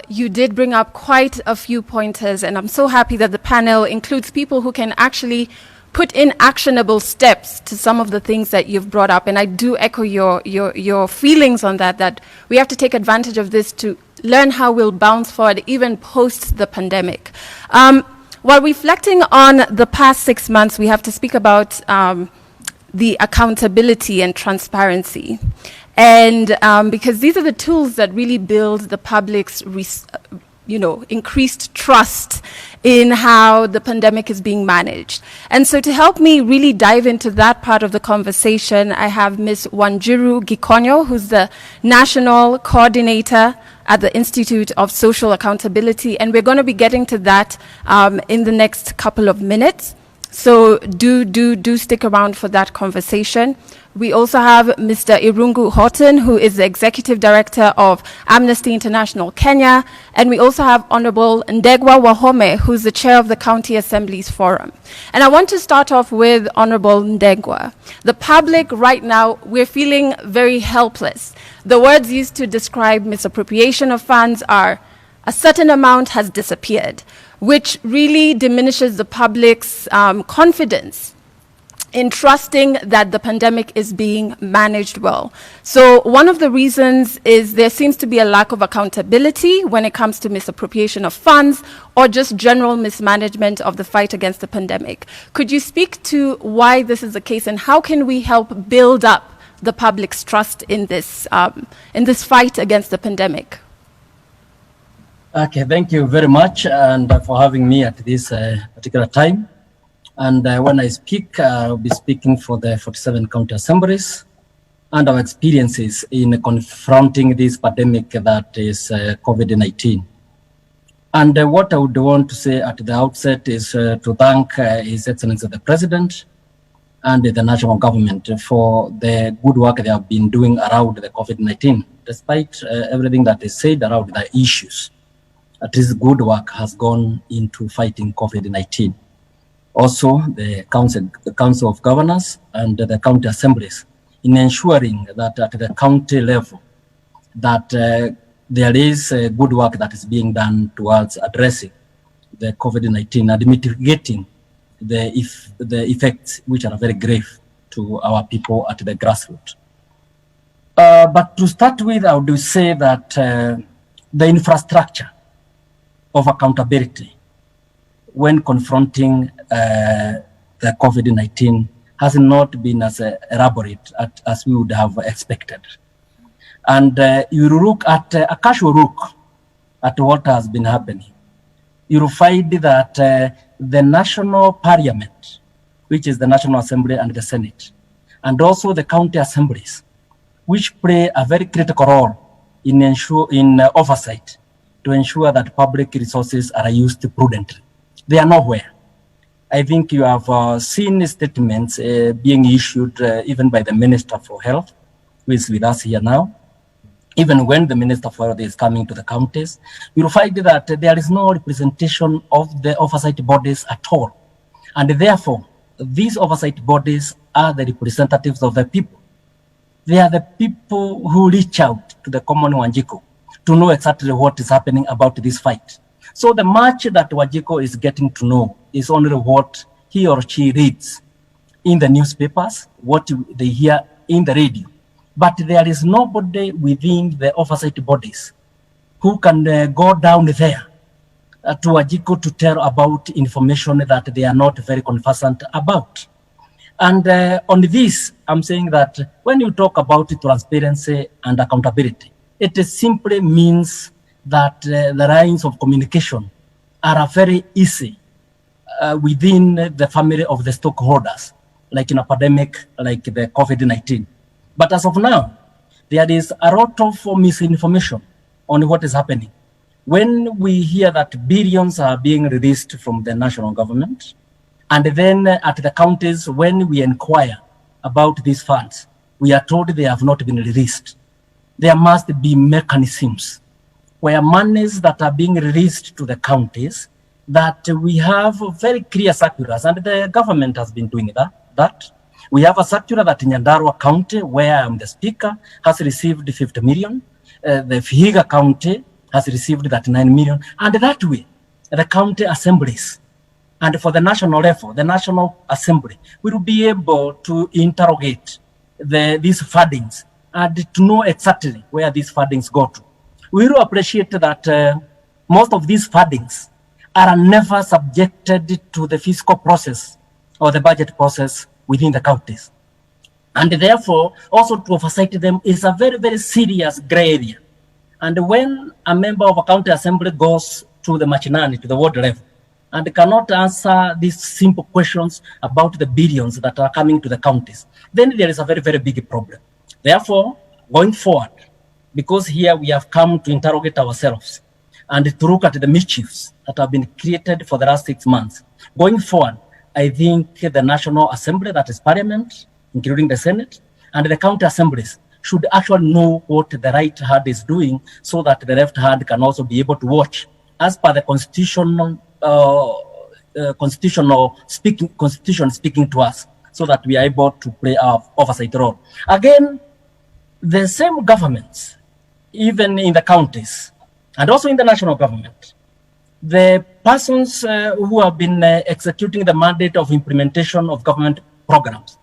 You did bring up quite a few pointers, and I'm so happy that the panel includes people who can actually put in actionable steps to some of the things that you've brought up. And I do echo your feelings on that we have to take advantage of this to learn how we'll bounce forward even post the pandemic. While reflecting on the past 6 months, we have to speak about the accountability and transparency. And because these are the tools that really build the public's increased trust in how the pandemic is being managed. And so to help me really dive into that part of the conversation, I have Ms. Wanjiru Gikonyo, who's the National Coordinator at the Institute of Social Accountability. And we're going to be getting to that in the next couple of minutes. So do stick around for that conversation. We also have Mr. Irungu Horton, who is the Executive Director of Amnesty International Kenya. And we also have Honorable Ndegwa Wahome, who's the Chair of the County Assemblies Forum. And I want to start off with Honorable Ndegwa. The public right now, we're feeling very helpless. The words used to describe misappropriation of funds are a certain amount has disappeared, which really diminishes the public's confidence in trusting that the pandemic is being managed well. So one of the reasons is there seems to be a lack of accountability when it comes to misappropriation of funds or just general mismanagement of the fight against the pandemic. Could you speak to why this is the case and how can we help build up the public's trust in this fight against the pandemic? Okay, thank you very much and for having me at this particular time. And when I speak, I'll be speaking for the 47 county assemblies and our experiences in confronting this pandemic that is COVID-19. And what I would want to say at the outset is to thank His Excellency the President and the national government for the good work they have been doing around the COVID-19, despite everything that is said around the issues. At least good work has gone into fighting COVID-19. Also, the Council of Governors and the county assemblies in ensuring that at the county level that there is good work that is being done towards addressing the COVID-19 and mitigating the effects which are very grave to our people at the grassroots. But to start with, I would say that the infrastructure of accountability when confronting the COVID-19 has not been as elaborate as we would have expected. And you look at a casual look at what has been happening. You'll find that the national parliament which is the National Assembly and the Senate, and also the county assemblies, which play a very critical role in oversight to ensure that public resources are used prudently. They are nowhere. I think you have seen statements being issued even by the Minister for Health, who is with us here now. Even when the Minister for Health is coming to the counties, you'll find that there is no representation of the oversight bodies at all. And therefore, these oversight bodies are the representatives of the people. They are the people who reach out to the common Wanjiko to know exactly what is happening about this fight. So the much that Wanjiko is getting to know is only what he or she reads in the newspapers, what they hear in the radio. But there is nobody within the oversight bodies who can go down there to Wanjiko to tell about information that they are not very conversant about. And on this, I'm saying that when you talk about transparency and accountability, it simply means that the lines of communication are very easy within the family of the stakeholders, like in a pandemic like the COVID-19. But as of now, there is a lot of misinformation on what is happening. When we hear that billions are being released from the national government, and then at the counties, when we inquire about these funds, we are told they have not been released. There must be mechanisms where monies that are being released to the counties, that we have very clear circulars, and the government has been doing that. We have a circular that in Nyandarua County, where I am the speaker, has received 50 million. The Vihiga County has received that 9 million. And that way, the county assemblies, and for the national level, the National Assembly will be able to interrogate these fundings and to know exactly where these fundings go to. We will appreciate that most of these fundings are never subjected to the fiscal process or the budget process within the counties. And therefore, also to oversight them is a very, very serious gray area. And when a member of a county assembly goes to the machinani, to the ward level, and cannot answer these simple questions about the billions that are coming to the counties, then there is a very, very big problem. Therefore, going forward, because here we have come to interrogate ourselves and to look at the mischiefs that have been created for the last 6 months, going forward, I think the National Assembly, that is Parliament, including the Senate, and the county assemblies should actually know what the right hand is doing so that the left hand can also be able to watch as per the constitution speaking to us, so that we are able to play our oversight role. Again, the same governments, even in the counties and also in the national government, the persons who have been executing the mandate of implementation of government programs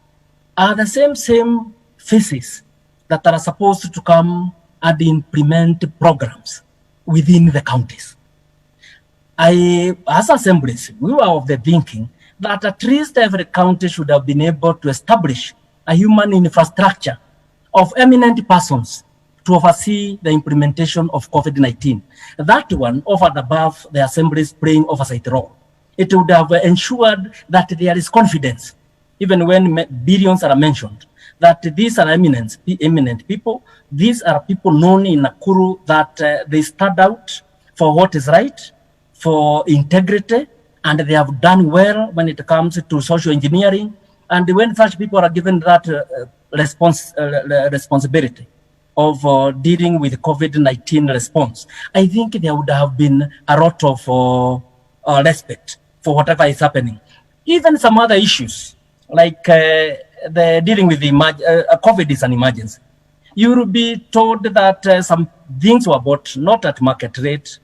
are the same faces that are supposed to come and implement programs within the counties. As assemblies, we were of the thinking that at least every county should have been able to establish a human infrastructure of eminent persons to oversee the implementation of COVID-19. That one, over and above the assemblies playing oversight role, it would have ensured that there is confidence, even when billions are mentioned, that these are eminent people. These are people known in Nakuru that they stand out for what is right, for integrity, and they have done well when it comes to social engineering. And when such people are given that responsibility of dealing with COVID-19 response, I think there would have been a lot of respect for whatever is happening. Even some other issues, like the dealing with the COVID is an emergency. You will be told that some things were bought not at market rate,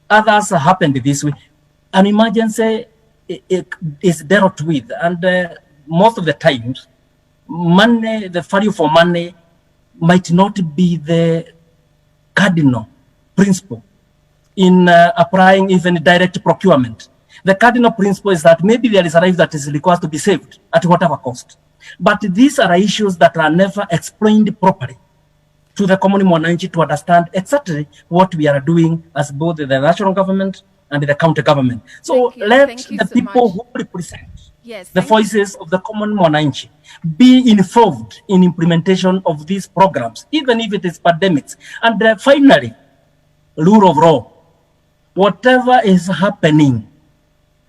others happened this way. An emergency is dealt with, and most of the times, money, the value for money might not be the cardinal principle in applying even direct procurement. The cardinal principle is that maybe there is a life that is required to be saved at whatever cost. But these are issues that are never explained properly to the common mwananchi to understand exactly what we are doing as both the national government and the county government. So let the people who represent Yes, the voices of the common mwananchi, be involved in implementation of these programs, even if it is pandemics. And finally, rule of law. Whatever is happening,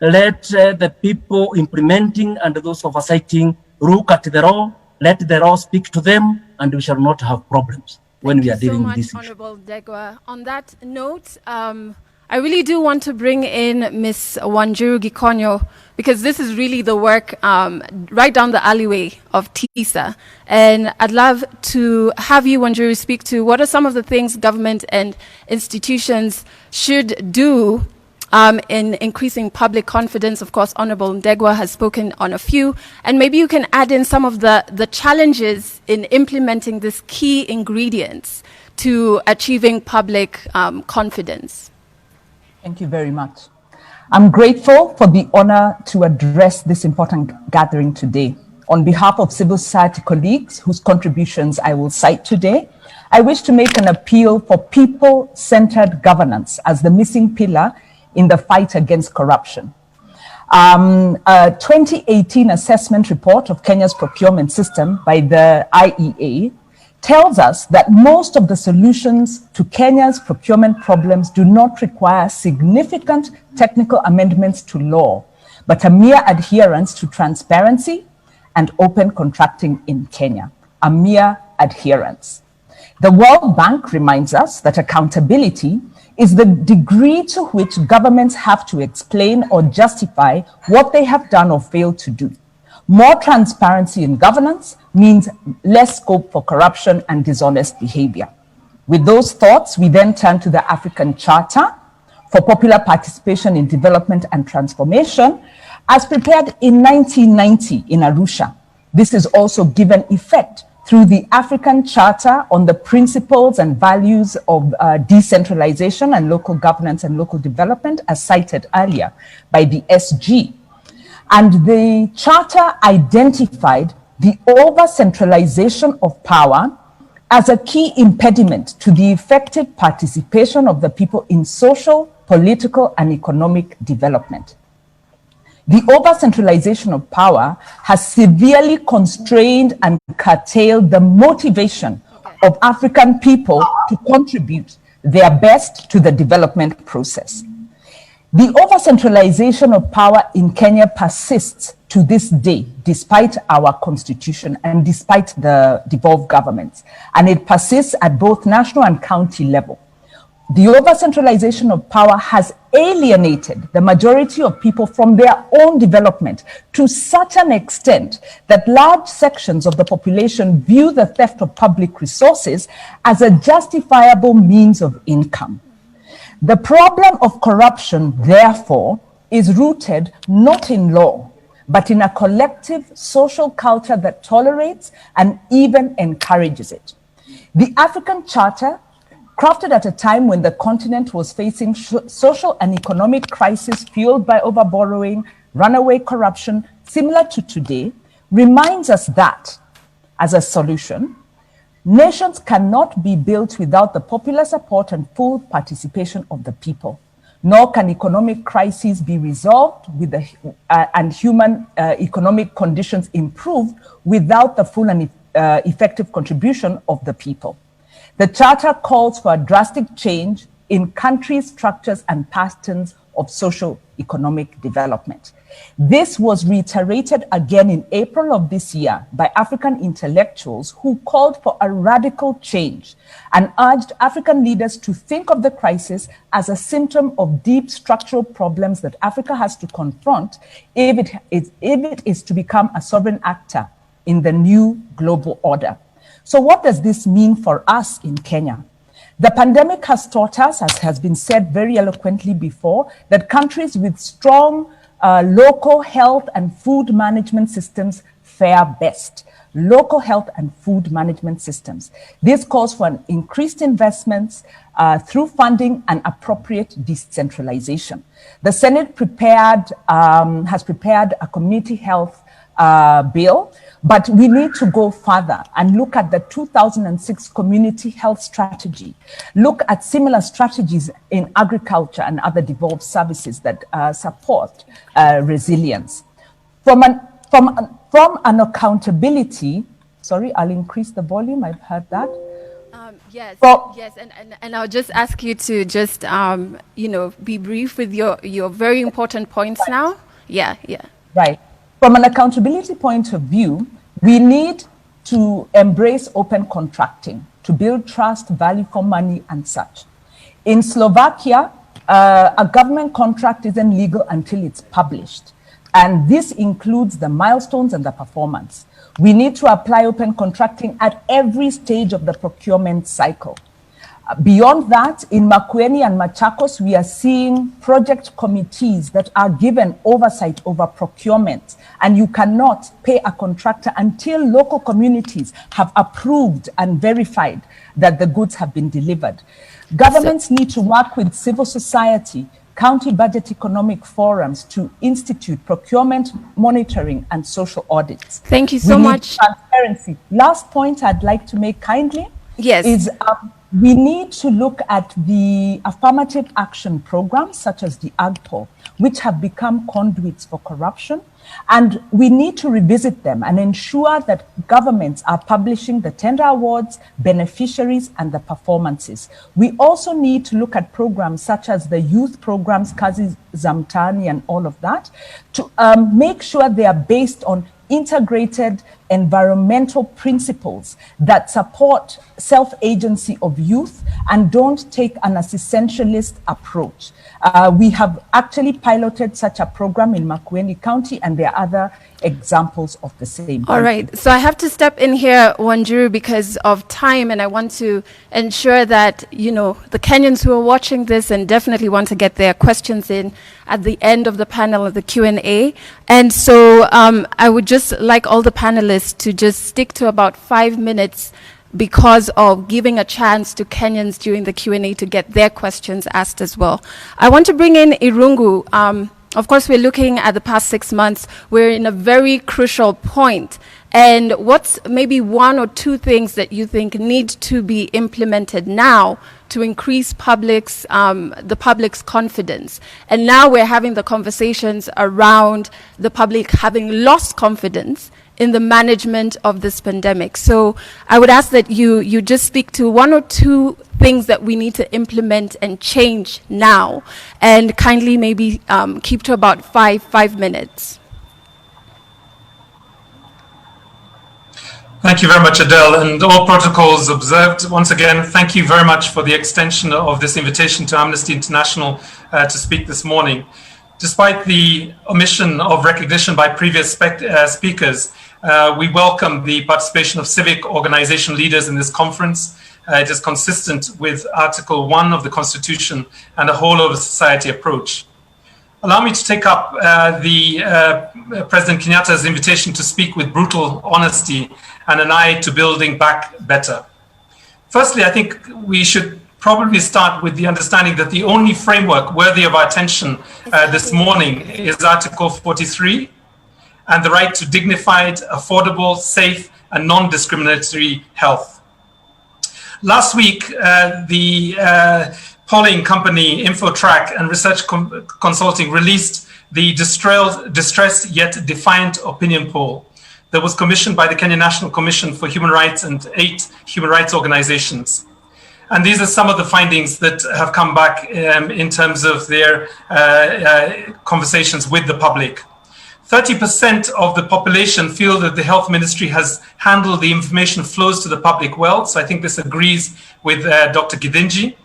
let the people implementing and those oversighting look at the law, let the law speak to them, and we shall not have problems when we are dealing with this issue. Honorable Degwa. On that note, I really do want to bring in Ms. Wanjiru Gikonyo, because this is really the work right down the alleyway of TISA. And I'd love to have you, Wanjiru, speak to what are some of the things government and institutions should do in increasing public confidence. Of course, Honorable Ndegwa has spoken on a few, and maybe you can add in some of the challenges in implementing these key ingredients to achieving public confidence. Thank you very much. I'm grateful for the honor to address this important gathering today. On behalf of civil society colleagues whose contributions I will cite today, I wish to make an appeal for people-centered governance as the missing pillar in the fight against corruption. A 2018 assessment report of Kenya's procurement system by the IEA tells us that most of the solutions to Kenya's procurement problems do not require significant technical amendments to law, but a mere adherence to transparency and open contracting in Kenya, a mere adherence. The World Bank reminds us that accountability is the degree to which governments have to explain or justify what they have done or failed to do. More transparency in governance means less scope for corruption and dishonest behavior. With those thoughts, we then turn to the African Charter for Popular Participation in Development and Transformation, as prepared in 1990 in Arusha. This is also given effect through the African Charter on the Principles and Values of Decentralization and Local Governance and Local Development, as cited earlier by the SG. And the Charter identified the over-centralization of power as a key impediment to the effective participation of the people in social, political, and economic development. The over-centralization of power has severely constrained and curtailed the motivation of African people to contribute their best to the development process. The over-centralization of power in Kenya persists to this day, despite our constitution and despite the devolved governments, and it persists at both national and county level. The over-centralization of power has alienated the majority of people from their own development to such an extent that large sections of the population view the theft of public resources as a justifiable means of income. The problem of corruption, therefore, is rooted not in law, but in a collective social culture that tolerates and even encourages it. The African Charter, crafted at a time when the continent was facing social and economic crisis fueled by overborrowing, runaway corruption, similar to today, reminds us that, as a solution, nations cannot be built without the popular support and full participation of the people, nor can economic crises be resolved with and human economic conditions improved without the full and effective contribution of the people. The Charter calls for a drastic change in countries' structures and patterns of socio-economic development. This was reiterated again in April of this year by African intellectuals who called for a radical change and urged African leaders to think of the crisis as a symptom of deep structural problems that Africa has to confront if it is to become a sovereign actor in the new global order. So what does this mean for us in Kenya? The pandemic has taught us, as has been said very eloquently before, that countries with strong local health and food management systems fare best. Local health and food management systems. This calls for an increased investments through funding and appropriate decentralization. The Senate has prepared a community health bill, but we need to go further and look at the 2006 community health strategy, look at similar strategies in agriculture and other devolved services that support resilience. From an accountability, sorry, I'll increase the volume, I've heard that. Yes, yes, and I'll just ask you to just, be brief with your very important points now. Yeah. Right. From an accountability point of view, we need to embrace open contracting to build trust, value for money, and such. In Slovakia, a government contract isn't legal until it's published. And this includes the milestones and the performance. We need to apply open contracting at every stage of the procurement cycle. Beyond that, in Makueni and Machakos, we are seeing project committees that are given oversight over procurement, and you cannot pay a contractor until local communities have approved and verified that the goods have been delivered. Governments need to work with civil society, county budget economic forums to institute procurement monitoring and social audits. Thank you so much. Transparency. Last point I'd like to make kindly is we need to look at the affirmative action programs such as the AGPO, which have become conduits for corruption. And we need to revisit them and ensure that governments are publishing the tender awards, beneficiaries, and the performances. We also need to look at programs such as the youth programs, Kazi Zamtani, and all of that, to make sure they are based on integrated environmental principles that support self-agency of youth and don't take an essentialist approach. We have actually piloted such a program in Makueni County, and there are other examples of the same. All right, so I have to step in here, Wanjiru, because of time, and I want to ensure that, the Kenyans who are watching this and definitely want to get their questions in at the end of the panel of the Q&A. And so I would just like all the panelists to just stick to about 5 minutes because of giving a chance to Kenyans during the Q&A to get their questions asked as well. I want to bring in Irungu. Of course, we're looking at the past 6 months. We're in a very crucial point. And what's maybe one or two things that you think need to be implemented now to increase the public's confidence? And now we're having the conversations around the public having lost confidence in the management of this pandemic. So I would ask that you just speak to one or two things that we need to implement and change now, and kindly maybe keep to about five minutes. Thank you very much, Adele, and all protocols observed. Once again, thank you very much for the extension of this invitation to Amnesty International to speak this morning. Despite the omission of recognition by previous speakers, we welcome the participation of civic organization leaders in this conference. It is consistent with Article 1 of the Constitution and a whole-of-society approach. Allow me to take up President Kenyatta's invitation to speak with brutal honesty and an eye to building back better. Firstly, I think we should probably start with the understanding that the only framework worthy of our attention this morning is Article 43 and the right to dignified, affordable, safe, and non-discriminatory health. Last week, the polling company InfoTrack and Research Consulting released the Distressed Yet Defiant Opinion Poll that was commissioned by the Kenya National Commission for Human Rights and 8 human rights organizations. And these are some of the findings that have come back in terms of their conversations with the public. 30% of the population feel that the health ministry has handled the information flows to the public well. So I think this agrees with Dr. Gidinji.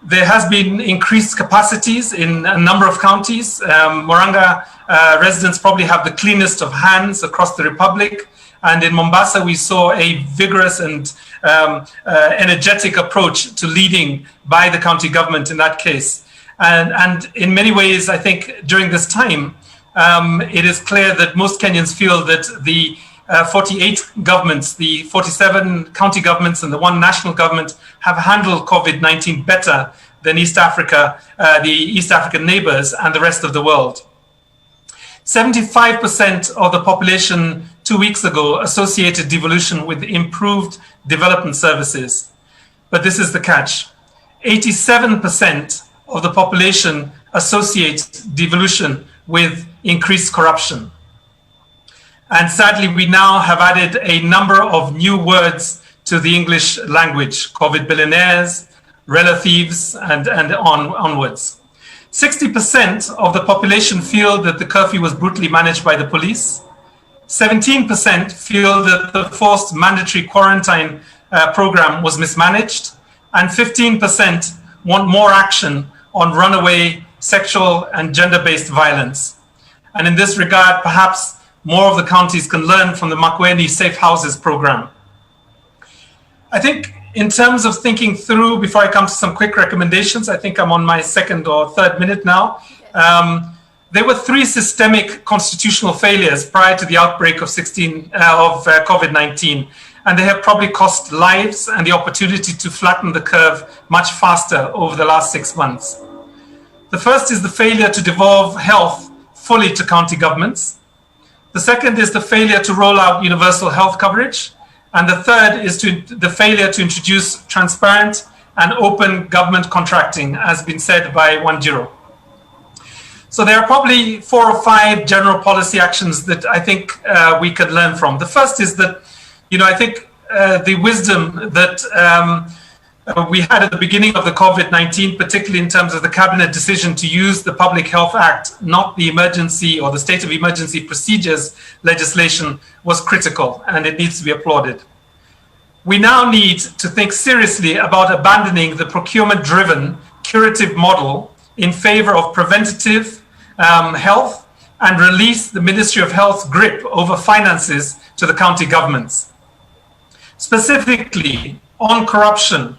There has been increased capacities in a number of counties. Murang'a residents probably have the cleanest of hands across the Republic. And in Mombasa, we saw a vigorous and energetic approach to leading by the county government in that case. And in many ways, I think during this time, it is clear that most Kenyans feel that the 48 governments, the 47 county governments and the one national government have handled COVID-19 better than East Africa, the East African neighbors and the rest of the world. 75% of the population 2 weeks ago associated devolution with improved development services. But this is the catch. 87% of the population associates devolution with increased corruption. And sadly, we now have added a number of new words to the English language: COVID billionaires, rela thieves, and onwards. 60% of the population feel that the curfew was brutally managed by the police. 17% feel that the forced mandatory quarantine program was mismanaged. And 15% want more action on runaway sexual and gender-based violence. And in this regard, perhaps more of the counties can learn from the Makueni Safe Houses program. I think in terms of thinking through, before I come to some quick recommendations, I think I'm on my second or third minute now. There were 3 systemic constitutional failures prior to the outbreak of COVID-19, and they have probably cost lives and the opportunity to flatten the curve much faster over the last 6 months. The first is the failure to devolve health fully to county governments. The second is the failure to roll out universal health coverage. And the third is the failure to introduce transparent and open government contracting, as been said by Wanjiru. So there are probably 4 or 5 general policy actions that I think we could learn from. The first is that, I think the wisdom that we had at the beginning of the COVID-19, particularly in terms of the cabinet decision to use the Public Health Act, not the emergency or the state of emergency procedures legislation, was critical, and it needs to be applauded. We now need to think seriously about abandoning the procurement-driven curative model in favor of preventative health and release the Ministry of Health's grip over finances to the county governments. Specifically on corruption,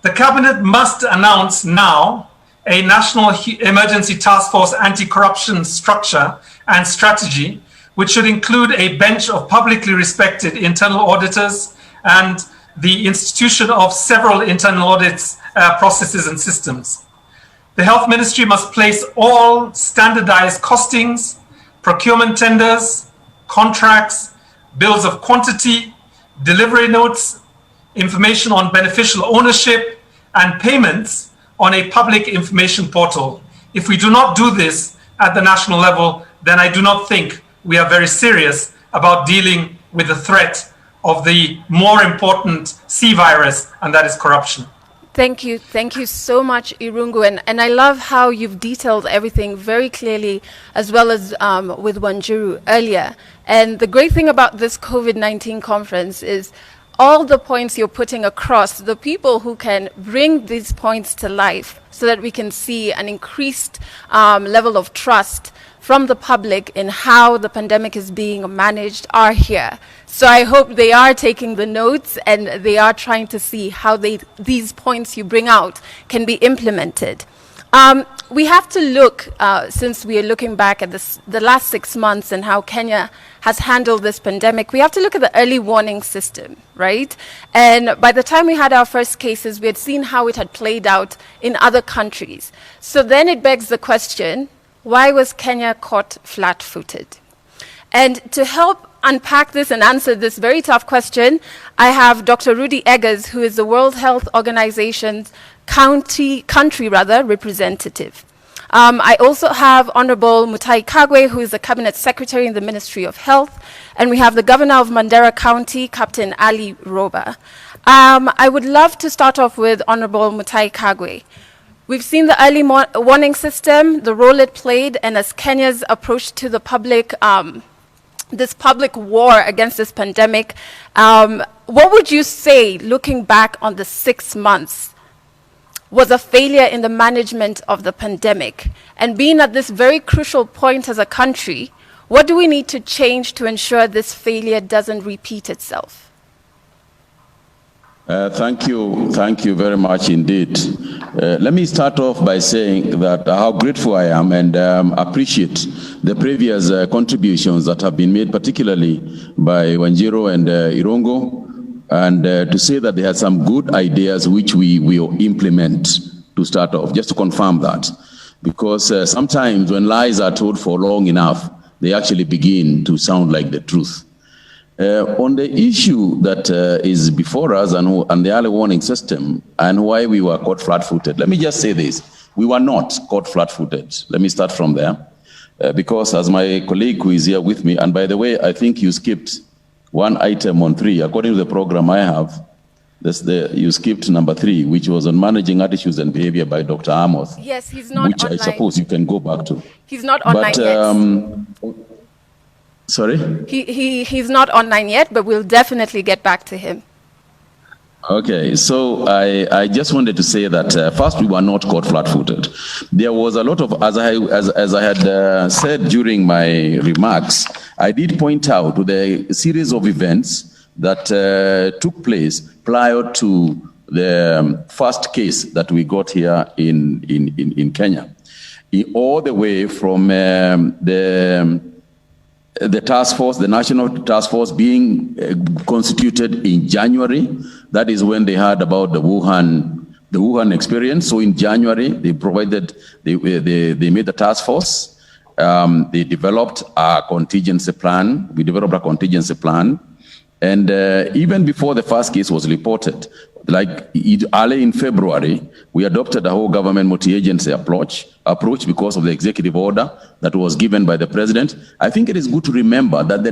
the cabinet must announce now a national emergency task force anti-corruption structure and strategy, which should include a bench of publicly respected internal auditors and the institution of several internal audits processes and systems. The Health Ministry must place all standardized costings, procurement tenders, contracts, bills of quantity, delivery notes, information on beneficial ownership, and payments on a public information portal. If we do not do this at the national level, then I do not think we are very serious about dealing with the threat of the more important C virus, and that is corruption. Thank you so much, Irungu, and I love how you've detailed everything very clearly, as well as with Wanjiru earlier. And the great thing about this COVID-19 conference is all the points you're putting across, the people who can bring these points to life so that we can see an increased level of trust from the public in how the pandemic is being managed are here. So I hope they are taking the notes and they are trying to see how these points you bring out can be implemented. We have to look, since we are looking back at the last 6 months and how Kenya has handled this pandemic, we have to look at the early warning system, right? And by the time we had our first cases, we had seen how it had played out in other countries. So then it begs the question, why was Kenya caught flat-footed? And to help unpack this and answer this very tough question, I have Dr. Rudy Eggers, who is the World Health Organization's country representative. I also have Honorable Mutahi Kagwe, who is the Cabinet Secretary in the Ministry of Health, and we have the Governor of Mandera County, Captain Ali Roba. I would love to start off with Honorable Mutahi Kagwe. We've seen the early warning system, the role it played, and as Kenya's approach to the public, this public war against this pandemic, what would you say, looking back on the 6 months, was a failure in the management of the pandemic? And being at this very crucial point as a country, what do we need to change to ensure this failure doesn't repeat itself? Thank you very much indeed. Let me start off by saying that how grateful I am and appreciate the previous contributions that have been made, particularly by Wanjiru and Irungu, and to say that they had some good ideas which we will implement to start off, just to confirm that. Because sometimes when lies are told for long enough, they actually begin to sound like the truth. On the issue that is before us and the early warning system and why we were caught flat-footed, let me just say this. We were not caught flat-footed. Let me start from there. because as my colleague who is here with me, and by the way, I think you skipped one item on 3. According to the program I have, you skipped number 3, which was on managing attitudes and behavior by Dr. Amos. Yes, he's not which online. I suppose you can go back to. He's not online yet. Sorry? He's not online yet, but we'll definitely get back to him. Okay, so I just wanted to say that first, we were not caught flat-footed. There was a lot of, as I had said during my remarks, I did point out to the series of events that took place prior to the first case that we got here in Kenya, all the way from the task force, the national task force being constituted in January. That is when they heard about the Wuhan experience. So in January, they made the task force. They developed a contingency plan. We developed a contingency plan. And even before the first case was reported, like early in February, we adopted a whole government multi-agency approach because of the executive order that was given by the president. I think it is good to remember that the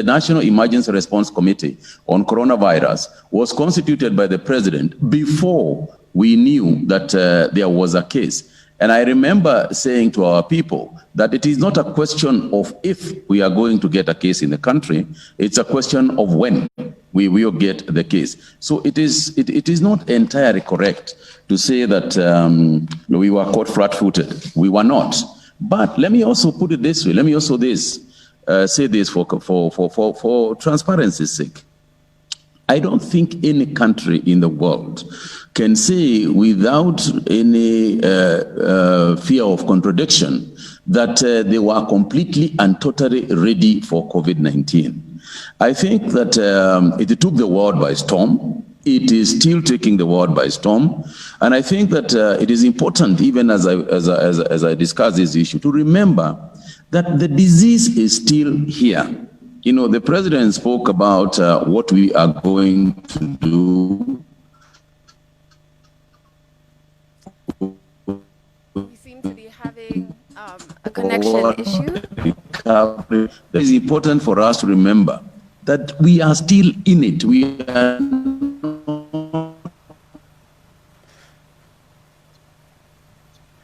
National Emergency Response Committee on coronavirus was constituted by the president before we knew that there was a case. And I remember saying to our people that it is not a question of if we are going to get a case in the country, it's a question of when we will get the case. So it is not entirely correct to say that we were caught flat-footed. We were not. But let me also put it this way. Let me also say this for transparency's sake. I don't think any country in the world can say without any fear of contradiction that they were completely and totally ready for COVID-19. I think that it took the world by storm. It is still taking the world by storm. And I think that it is important, even as I discuss this issue, to remember that the disease is still here. You know, the president spoke about what we are going to do. We seem to be having a connection issue. It is important for us to remember that we are still in it.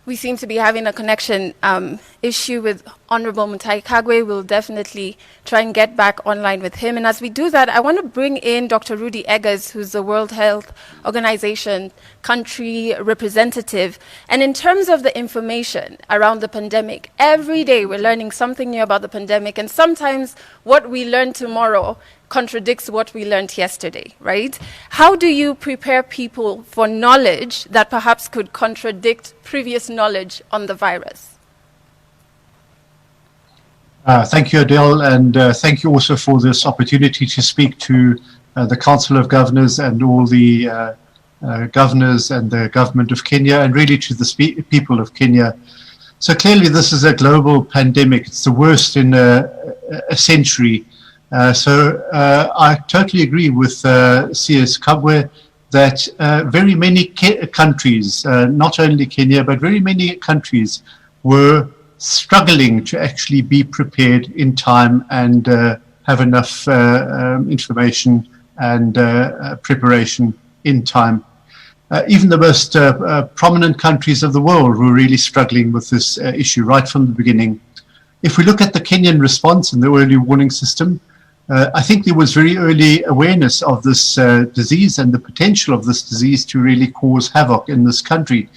We seem to be having a connection issue with Honorable Mutahi Kagwe. We'll definitely try and get back online with him. And as we do that, I want to bring in Dr. Rudy Eggers, who's the World Health Organization country representative. And in terms of the information around the pandemic, every day we're learning something new about the pandemic. And sometimes what we learn tomorrow contradicts what we learned yesterday, right? How do you prepare people for knowledge that perhaps could contradict previous knowledge on the virus? Thank you, Adele, and thank you also for this opportunity to speak to the Council of Governors and all the governors and the government of Kenya, and really to the people of Kenya. So clearly this is a global pandemic. It's the worst in a century. So I totally agree with C.S. Kagwe that very many countries, not only Kenya, but very many countries were struggling to actually be prepared in time and have enough information and preparation in time. Even the most prominent countries of the world were really struggling with this issue right from the beginning. If we look at the Kenyan response and the early warning system, I think there was very early awareness of this disease and the potential of this disease to really cause havoc in this country.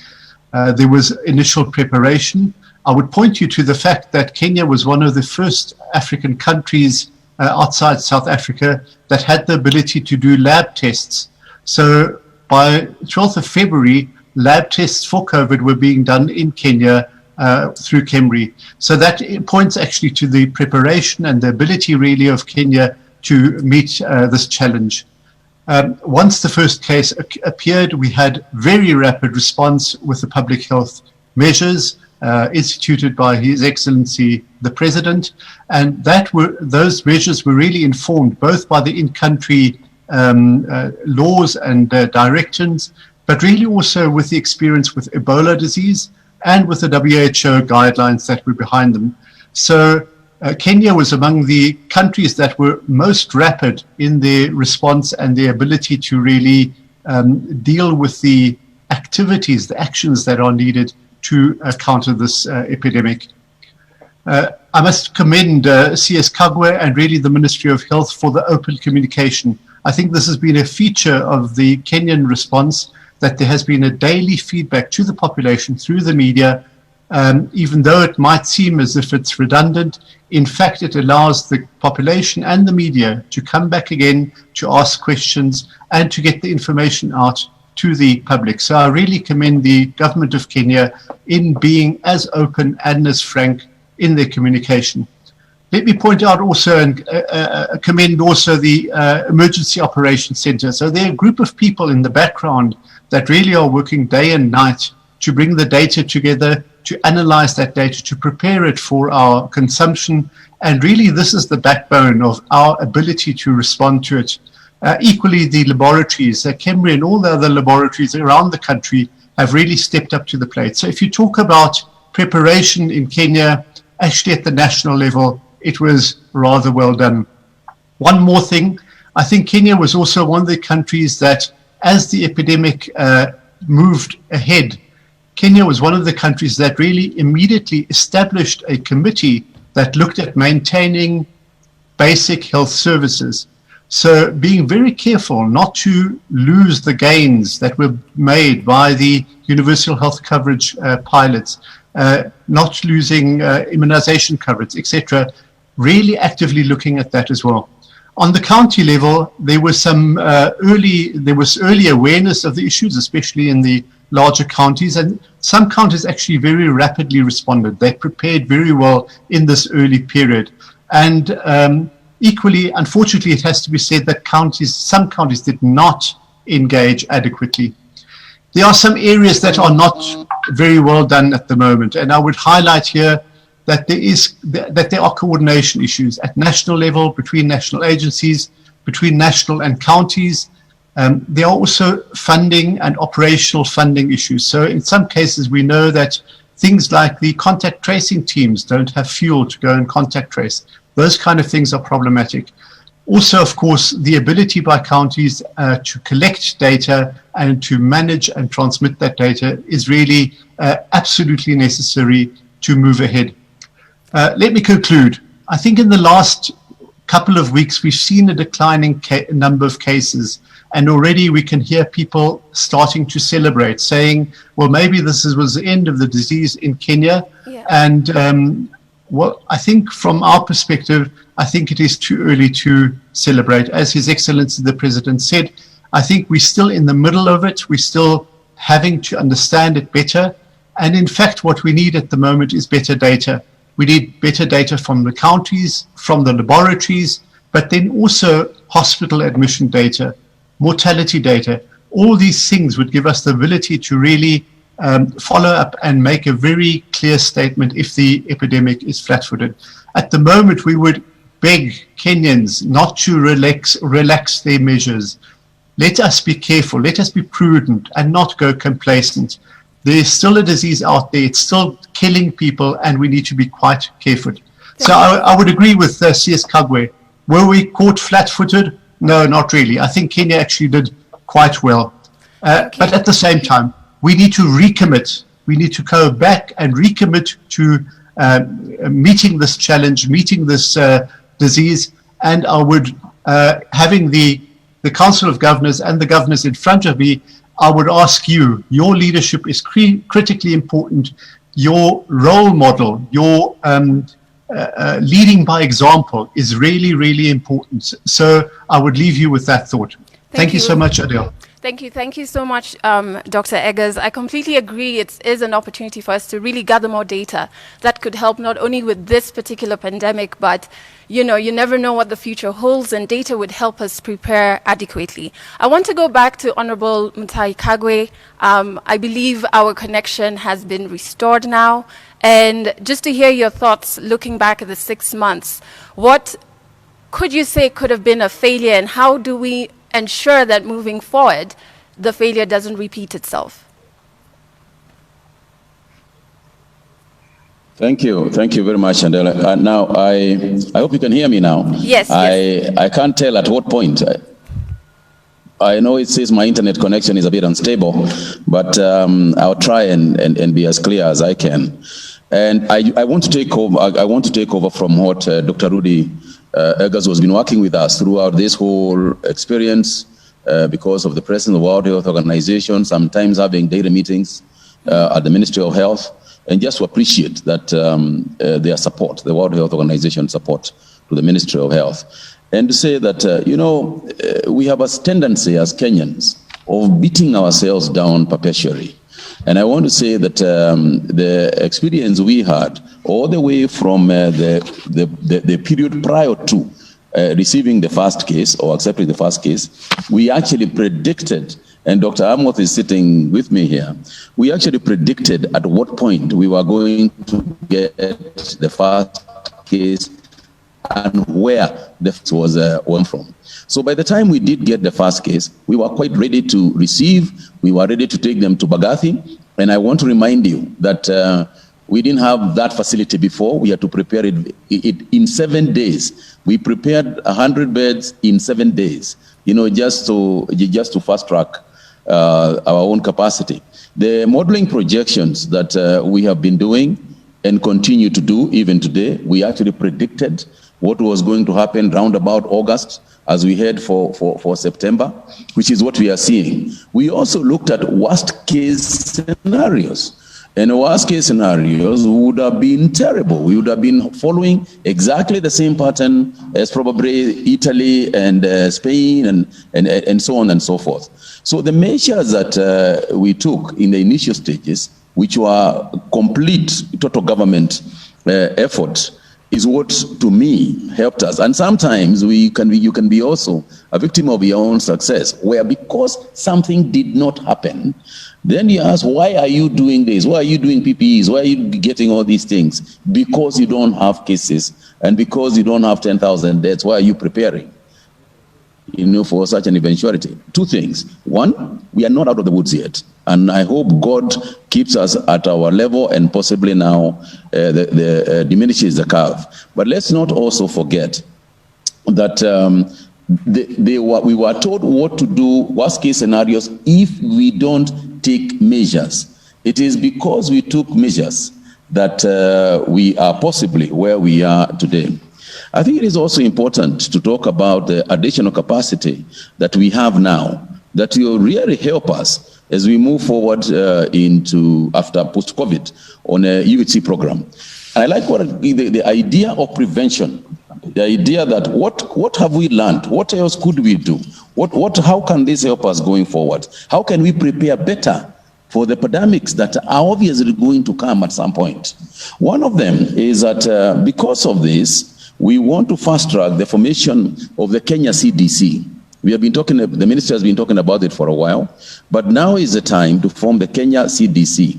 There was initial preparation. I would point you to the fact that Kenya was one of the first African countries outside South Africa that had the ability to do lab tests. So by 12th of February, lab tests for COVID were being done in Kenya through KEMRI. So that points actually to the preparation and the ability really of Kenya to meet this challenge. Once the first case appeared, we had very rapid response with the public health measures instituted by His Excellency the President, and those measures were really informed both by the in-country laws and directives, but really also with the experience with Ebola disease and with the WHO guidelines that were behind them. So Kenya was among the countries that were most rapid in their response and their ability to really deal with the activities, the actions that are needed to counter this epidemic. I must commend CS Kagwe and really the Ministry of Health for the open communication. I think this has been a feature of the Kenyan response, that there has been a daily feedback to the population through the media, even though it might seem as if it's redundant. In fact, it allows the population and the media to come back again, to ask questions and to get the information out to the public. So I really commend the government of Kenya in being as open and as frank in their communication. Let me point out also and commend also the Emergency Operations Center. So they're a group of people in the background that really are working day and night to bring the data together, to analyze that data, to prepare it for our consumption. And really, this is the backbone of our ability to respond to it. Equally, the laboratories, KEMRI and all the other laboratories around the country have really stepped up to the plate. So if you talk about preparation in Kenya, actually at the national level, it was rather well done. One more thing, I think Kenya was also one of the countries that, as the epidemic moved ahead, Kenya was one of the countries that really immediately established a committee that looked at maintaining basic health services. So being very careful not to lose the gains that were made by the universal health coverage pilots, not losing immunization coverage, etc., really actively looking at that as well. On the county level, there was early awareness of the issues, especially in the larger counties, and some counties actually very rapidly responded. They prepared very well in this early period. And equally, unfortunately, it has to be said that some counties did not engage adequately. There are some areas that are not very well done at the moment, and I would highlight here that there are coordination issues at national level, between national agencies, between national and counties. There are also funding and operational funding issues. So in some cases, we know that things like the contact tracing teams don't have fuel to go and contact trace. Those kind of things are problematic. Also, of course, the ability by counties to collect data and to manage and transmit that data is really absolutely necessary to move ahead. Let me conclude. I think in the last couple of weeks, we've seen a declining number of cases, and already we can hear people starting to celebrate, saying, well, maybe this was the end of the disease in Kenya. Yeah. And well, I think from our perspective, I think it is too early to celebrate. As His Excellency the President said, I think we're still in the middle of it. We're still having to understand it better. And in fact, what we need at the moment is better data. We need better data from the counties, from the laboratories, but then also hospital admission data, mortality data. All these things would give us the ability to really follow up and make a very clear statement if the epidemic is flat-footed. At the moment, we would beg Kenyans not to relax their measures. Let us be careful, let us be prudent and not go complacent. There is still a disease out there, it's still killing people, and we need to be quite careful. So I would agree with CS Kagwe. Were we caught flat-footed? No, not really. I think Kenya actually did quite well. But at the same time, we need to recommit. We need to go back and recommit to meeting this challenge, meeting this disease. And I would, having the Council of Governors and the governors in front of me, I would ask you, your leadership is critically important. Your role model, your leading by example is really, really important. So I would leave you with that thought. Thank you so much, Adele. Thank you so much, Dr. Eggers. I completely agree. It is an opportunity for us to really gather more data that could help not only with this particular pandemic, but you never know what the future holds, and data would help us prepare adequately. I want to go back to Honorable Mutahi Kagwe. I believe our connection has been restored now, and just to hear your thoughts looking back at the 6 months, what could you say could have been a failure, and how do we ensure that moving forward, the failure doesn't repeat itself? Thank you very much, Andela. Now, I hope you can hear me now. Yes. I can't tell at what point. I know it says my internet connection is a bit unstable, but I'll try and be as clear as I can. And I want to take over. I want to take over from what Dr. Rudy Eggers has been working with us throughout this whole experience, because of the presence of the World Health Organization, sometimes having daily meetings at the Ministry of Health, and just to appreciate that their support, the World Health Organization support to the Ministry of Health. And to say that, we have a tendency as Kenyans of beating ourselves down perpetually. And I want to say that the experience we had all the way from the period prior to receiving the first case or accepting the first case, we actually predicted, and Dr. Amoth is sitting with me here, we actually predicted at what point we were going to get the first case and where the first was won from. So by the time we did get the first case, we were quite ready to receive, we were ready to take them to Bagathi, and I want to remind you that we didn't have that facility before. We had to prepare it in 7 days. We prepared 100 beds in 7 days, just to fast track our own capacity. The modeling projections that we have been doing and continue to do even today, we actually predicted what was going to happen round about August as we head for September, which is what we are seeing. We also looked at worst case scenarios. And worst case scenarios would have been terrible. We would have been following exactly the same pattern as probably Italy and Spain and so on and so forth. So the measures that we took in the initial stages, which were complete total government effort, is what to me helped us. And sometimes you can be also a victim of your own success, where because something did not happen, then you ask, why are you doing this? Why are you doing PPEs? Why are you getting all these things? Because you don't have cases and because you don't have 10,000 deaths. Why are you preparing, for such an eventuality? Two things. One, we are not out of the woods yet. And I hope God keeps us at our level and possibly now diminishes the curve. But let's not also forget that we were told what to do, worst case scenarios, if we don't take measures. It is because we took measures that we are possibly where we are today. I think it is also important to talk about the additional capacity that we have now that will really help us as we move forward into after post-COVID on a UHC program. And I like the idea of prevention, the idea that what have we learned? What else could we do? How can this help us going forward? How can we prepare better for the pandemics that are obviously going to come at some point? One of them is that because of this, we want to fast track the formation of the Kenya CDC. We have been talking, the minister has been talking about it for a while, but now is the time to form the Kenya CDC.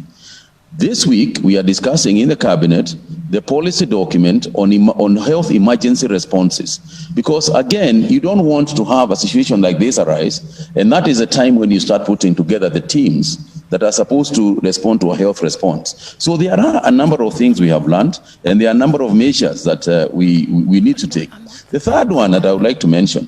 This week, we are discussing in the cabinet the policy document on health emergency responses. Because again, you don't want to have a situation like this arise, and that is the time when you start putting together the teams that are supposed to respond to a health response. So there are a number of things we have learned, and there are a number of measures that we need to take. The third one that I would like to mention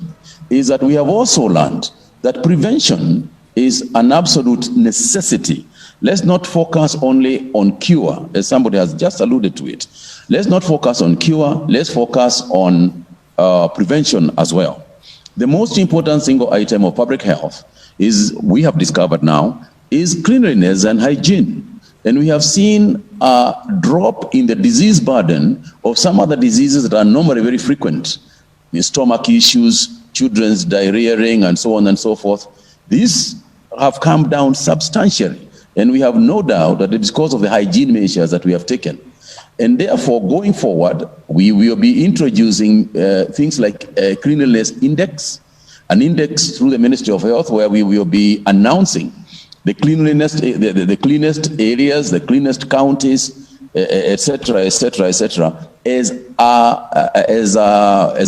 is that we have also learned that prevention is an absolute necessity. Let's not focus only on cure, as somebody has just alluded to it. Let's not focus on cure, let's focus on prevention as well. The most important single item of public health is, we have discovered now, is cleanliness and hygiene. And we have seen a drop in the disease burden of some other diseases that are normally very frequent. The stomach issues, children's diarrheaing, and so on and so forth. These have come down substantially. And we have no doubt that it is because of the hygiene measures that we have taken. And therefore, going forward, we will be introducing things like a cleanliness index, an index through the Ministry of Health, where we will be announcing the cleanliness, the cleanest areas, the cleanest counties, etc., etc., etc., as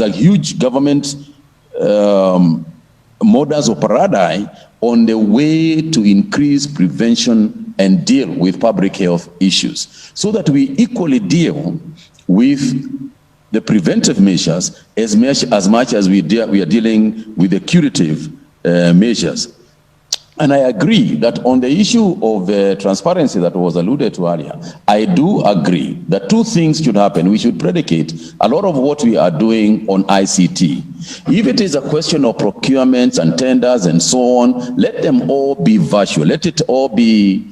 a huge government modus operandi on the way to increase prevention and deal with public health issues, so that we equally deal with the preventive measures as much as we are dealing with the curative measures. And I agree that on the issue of transparency that was alluded to earlier, I do agree that two things should happen. We should predicate a lot of what we are doing on ICT. If it is a question of procurements and tenders and so on, let them all be virtual. Let it all be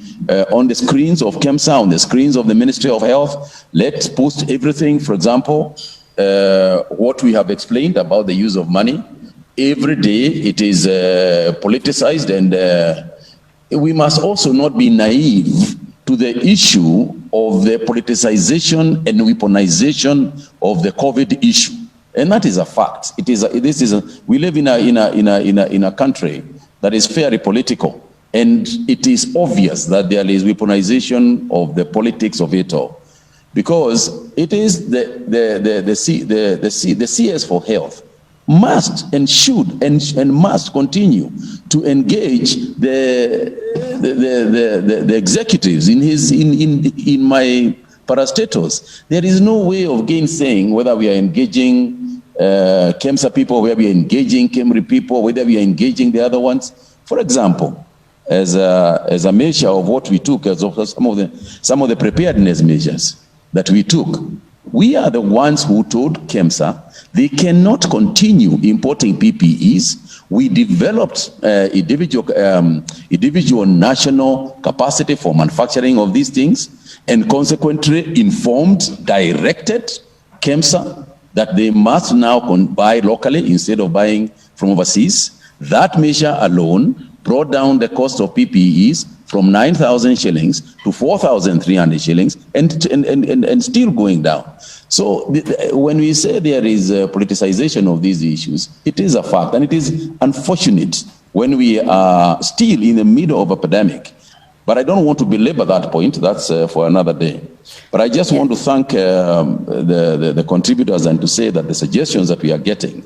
on the screens of KEMSA, on the screens of the Ministry of Health. Let's post everything, for example, what we have explained about the use of money. Every day it is politicized, and we must also not be naive to the issue of the politicization and weaponization of the COVID issue, and that is a fact. We live in a country that is fairly political, and it is obvious that there is weaponization of the politics of it all, because it is the CS for health must and should and must continue to engage the executives in my parastatus. There is no way of gainsaying whether we are engaging KEMSA people, whether we are engaging KEMRI people, whether we are engaging the other ones. For example, as a measure of what we took, as of some of the preparedness measures that we took, we are the ones who told KEMSA they cannot continue importing PPEs. We developed individual national capacity for manufacturing of these things, and consequently informed, directed KEMSA that they must now buy locally instead of buying from overseas. That measure alone brought down the cost of PPEs from 9,000 shillings to 4,300 shillings, and still going down. So when we say there is a politicization of these issues, it is a fact, and it is unfortunate when we are still in the middle of a pandemic. But I don't want to belabor that point. That's for another day. But I just want to thank the contributors, and to say that the suggestions that we are getting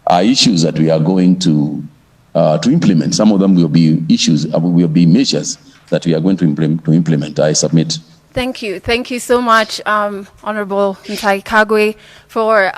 are issues that we are going to implement. Some of them will be issues, will be measures that we are going to implement. I submit. Thank you. Thank you so much, Honorable Ntai Kagwe, for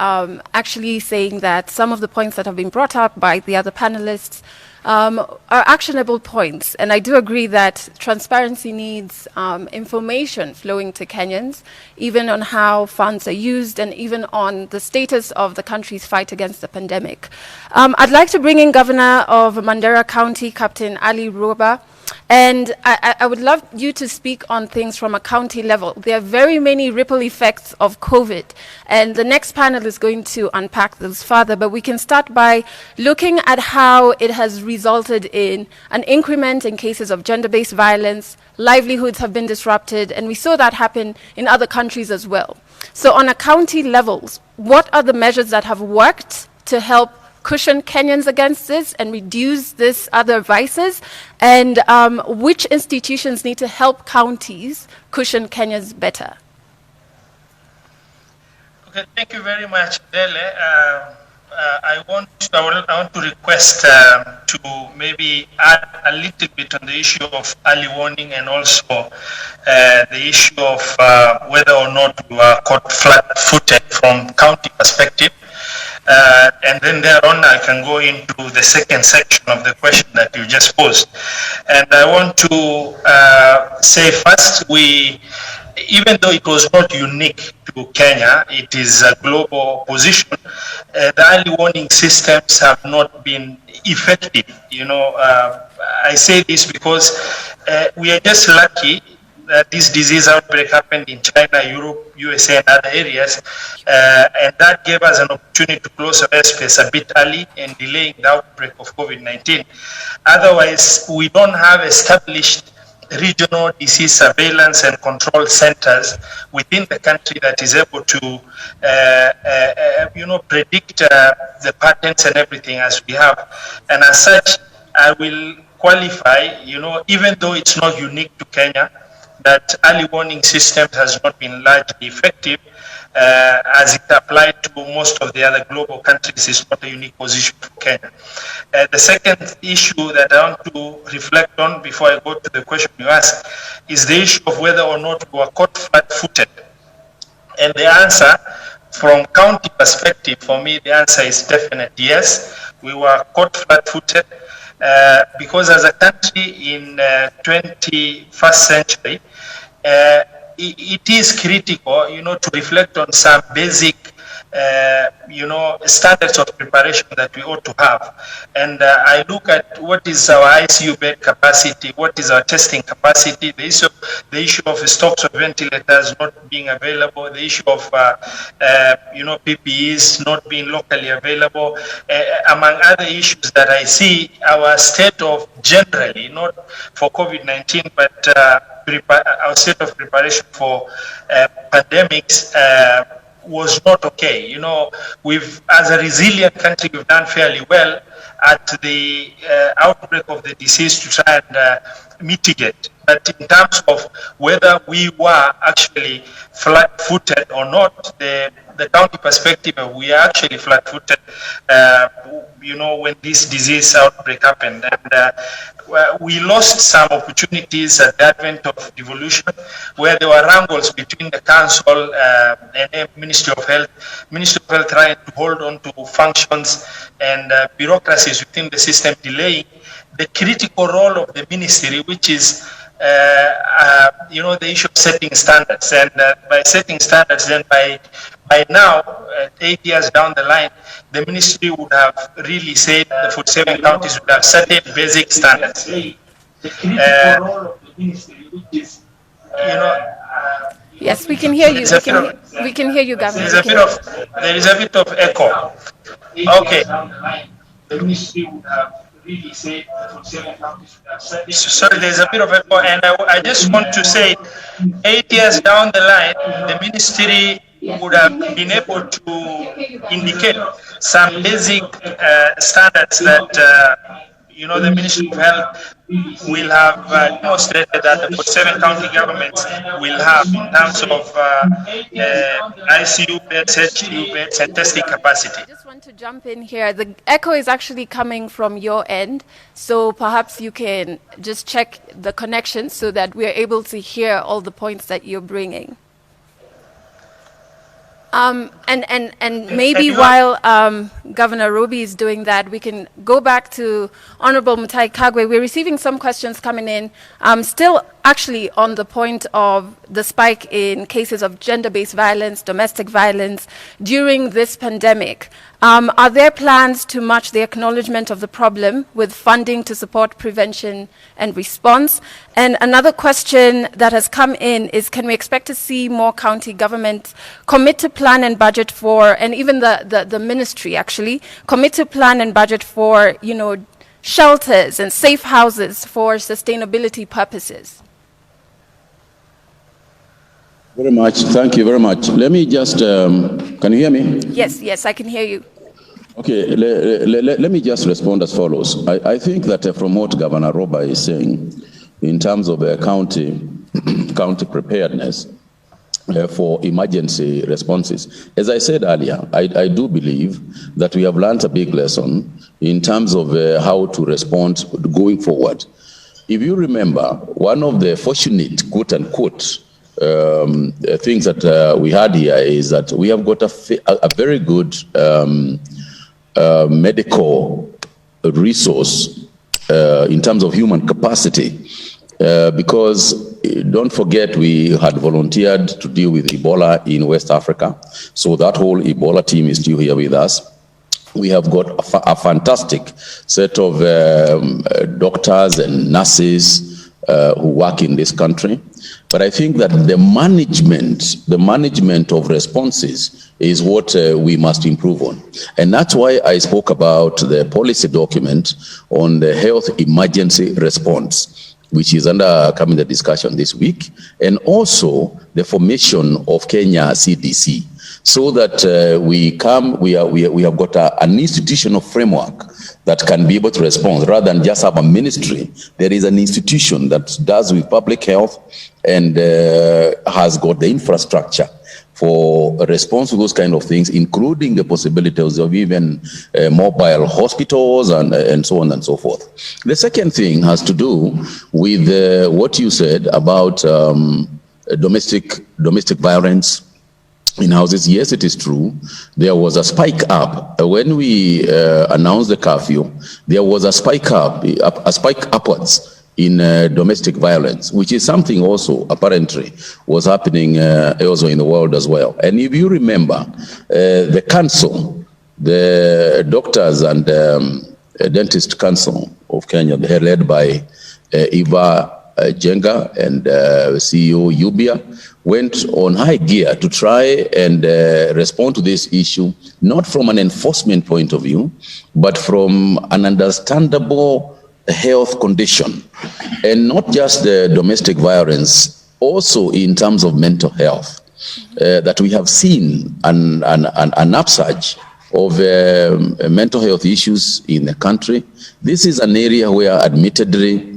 actually saying that some of the points that have been brought up by the other panelists are actionable points. And I do agree that transparency needs information flowing to Kenyans, even on how funds are used and even on the status of the country's fight against the pandemic. I'd like to bring in Governor of Mandera County, Captain Ali Roba. And I would love you to speak on things from a county level. There are very many ripple effects of COVID, and the next panel is going to unpack those further, but we can start by looking at how it has resulted in an increment in cases of gender-based violence. Livelihoods have been disrupted, and we saw that happen in other countries as well. So on a county level, what are the measures that have worked to help cushion Kenyans against this and reduce this other vices, and which institutions need to help counties cushion Kenyans better? Okay, thank you very much, Dele. I want to request to maybe add a little bit on the issue of early warning, and also the issue of whether or not we are caught flat-footed from county perspective. And then thereon I can go into the second section of the question that you just posed. And I want to say first, even though it was not unique to Kenya, it is a global position, the early warning systems have not been effective. You know, I say this because we are just lucky that this disease outbreak happened in China, Europe, USA, and other areas, and that gave us an opportunity to close our airspace a bit early and delaying the outbreak of COVID-19. Otherwise, we don't have established regional disease surveillance and control centers within the country that is able to, predict the patterns and everything as we have. And as such, I will qualify, even though it's not unique to Kenya, that early warning systems has not been largely effective, as it applied to most of the other global countries. It's not a unique position for Kenya. The second issue that I want to reflect on before I go to the question you asked is the issue of whether or not we were caught flat-footed. And the answer, from county perspective, for me, the answer is definite yes. We were caught flat-footed because as a country in 21st century, it is critical, to reflect on some basic, standards of preparation that we ought to have. And I look at what is our ICU bed capacity, what is our testing capacity, the issue of stocks of ventilators not being available, the issue of, PPEs not being locally available, among other issues that I see. Our state of generally, not for COVID-19, but our state of preparation for pandemics was not okay. As a resilient country, we've done fairly well at the outbreak of the disease to try and mitigate. But in terms of whether we were actually flat-footed or not, the county perspective, we are actually flat-footed, when this disease outbreak happened. And we lost some opportunities at the advent of devolution, where there were wrangles between the council and Ministry of Health. Ministry of Health trying to hold on to functions and bureaucracies within the system, delaying the critical role of the ministry, which is the issue of setting standards. And by setting standards, then by now, 8 years down the line, the ministry would have really said the 47 counties would have certain basic standards. Yes, we can hear you. We can hear you, Governor. There is a bit of echo. Okay. The ministry would have really said the 47 counties would have certain. Sorry, there's a bit of echo, and I just want to say, 8 years down the line, the ministry would have been able to indicate some basic standards that the Ministry of Health will have demonstrated that the 47 county governments will have in terms of ICU beds, HCU beds, and testing capacity. I just want to jump in here. The echo is actually coming from your end, so perhaps you can just check the connection so that we're able to hear all the points that you're bringing. And maybe while Governor Roby is doing that, we can go back to Honorable Mutai Kagwe. We're receiving some questions coming in, still actually on the point of the spike in cases of gender-based violence, domestic violence during this pandemic. Are there plans to match the acknowledgement of the problem with funding to support prevention and response? And another question that has come in is, can we expect to see more county governments commit to plan and budget for, and even the ministry actually, commit to plan and budget for, shelters and safe houses for sustainability purposes? Very much. Thank you very much. Let me just, can you hear me? Yes, I can hear you. Okay, let me just respond as follows. I think that from what Governor Roba is saying, in terms of county preparedness for emergency responses, as I said earlier, I do believe that we have learned a big lesson in terms of how to respond going forward. If you remember, one of the fortunate, quote unquote, things that we had here is that we have got a very good medical resource in terms of human capacity, because don't forget we had volunteered to deal with Ebola in West Africa, so that whole Ebola team is still here with us. We have got a fantastic set of doctors and nurses who work in this country. But I think that the management of responses is what we must improve on. And that's why I spoke about the policy document on the health emergency response, which is coming the discussion this week, and also the formation of Kenya CDC. so that we have got an institutional framework that can be able to respond rather than just have a ministry. There is an institution that does with public health and has got the infrastructure for a response to those kind of things, including the possibilities of even mobile hospitals and so on and so forth. The second thing has to do with what you said about domestic violence in houses. Yes, it is true. There was a spike up when we announced the curfew. There was a spike upwards in domestic violence, which is something also apparently was happening also in the world as well. And if you remember, the council, the Doctors and Dentist Council of Kenya, they're led by Eva Jenga and CEO Yubia, went on high gear to try and respond to this issue, not from an enforcement point of view, but from an understandable health condition, and not just the domestic violence, also in terms of mental health, that we have seen an upsurge of mental health issues in the country. This is an area where admittedly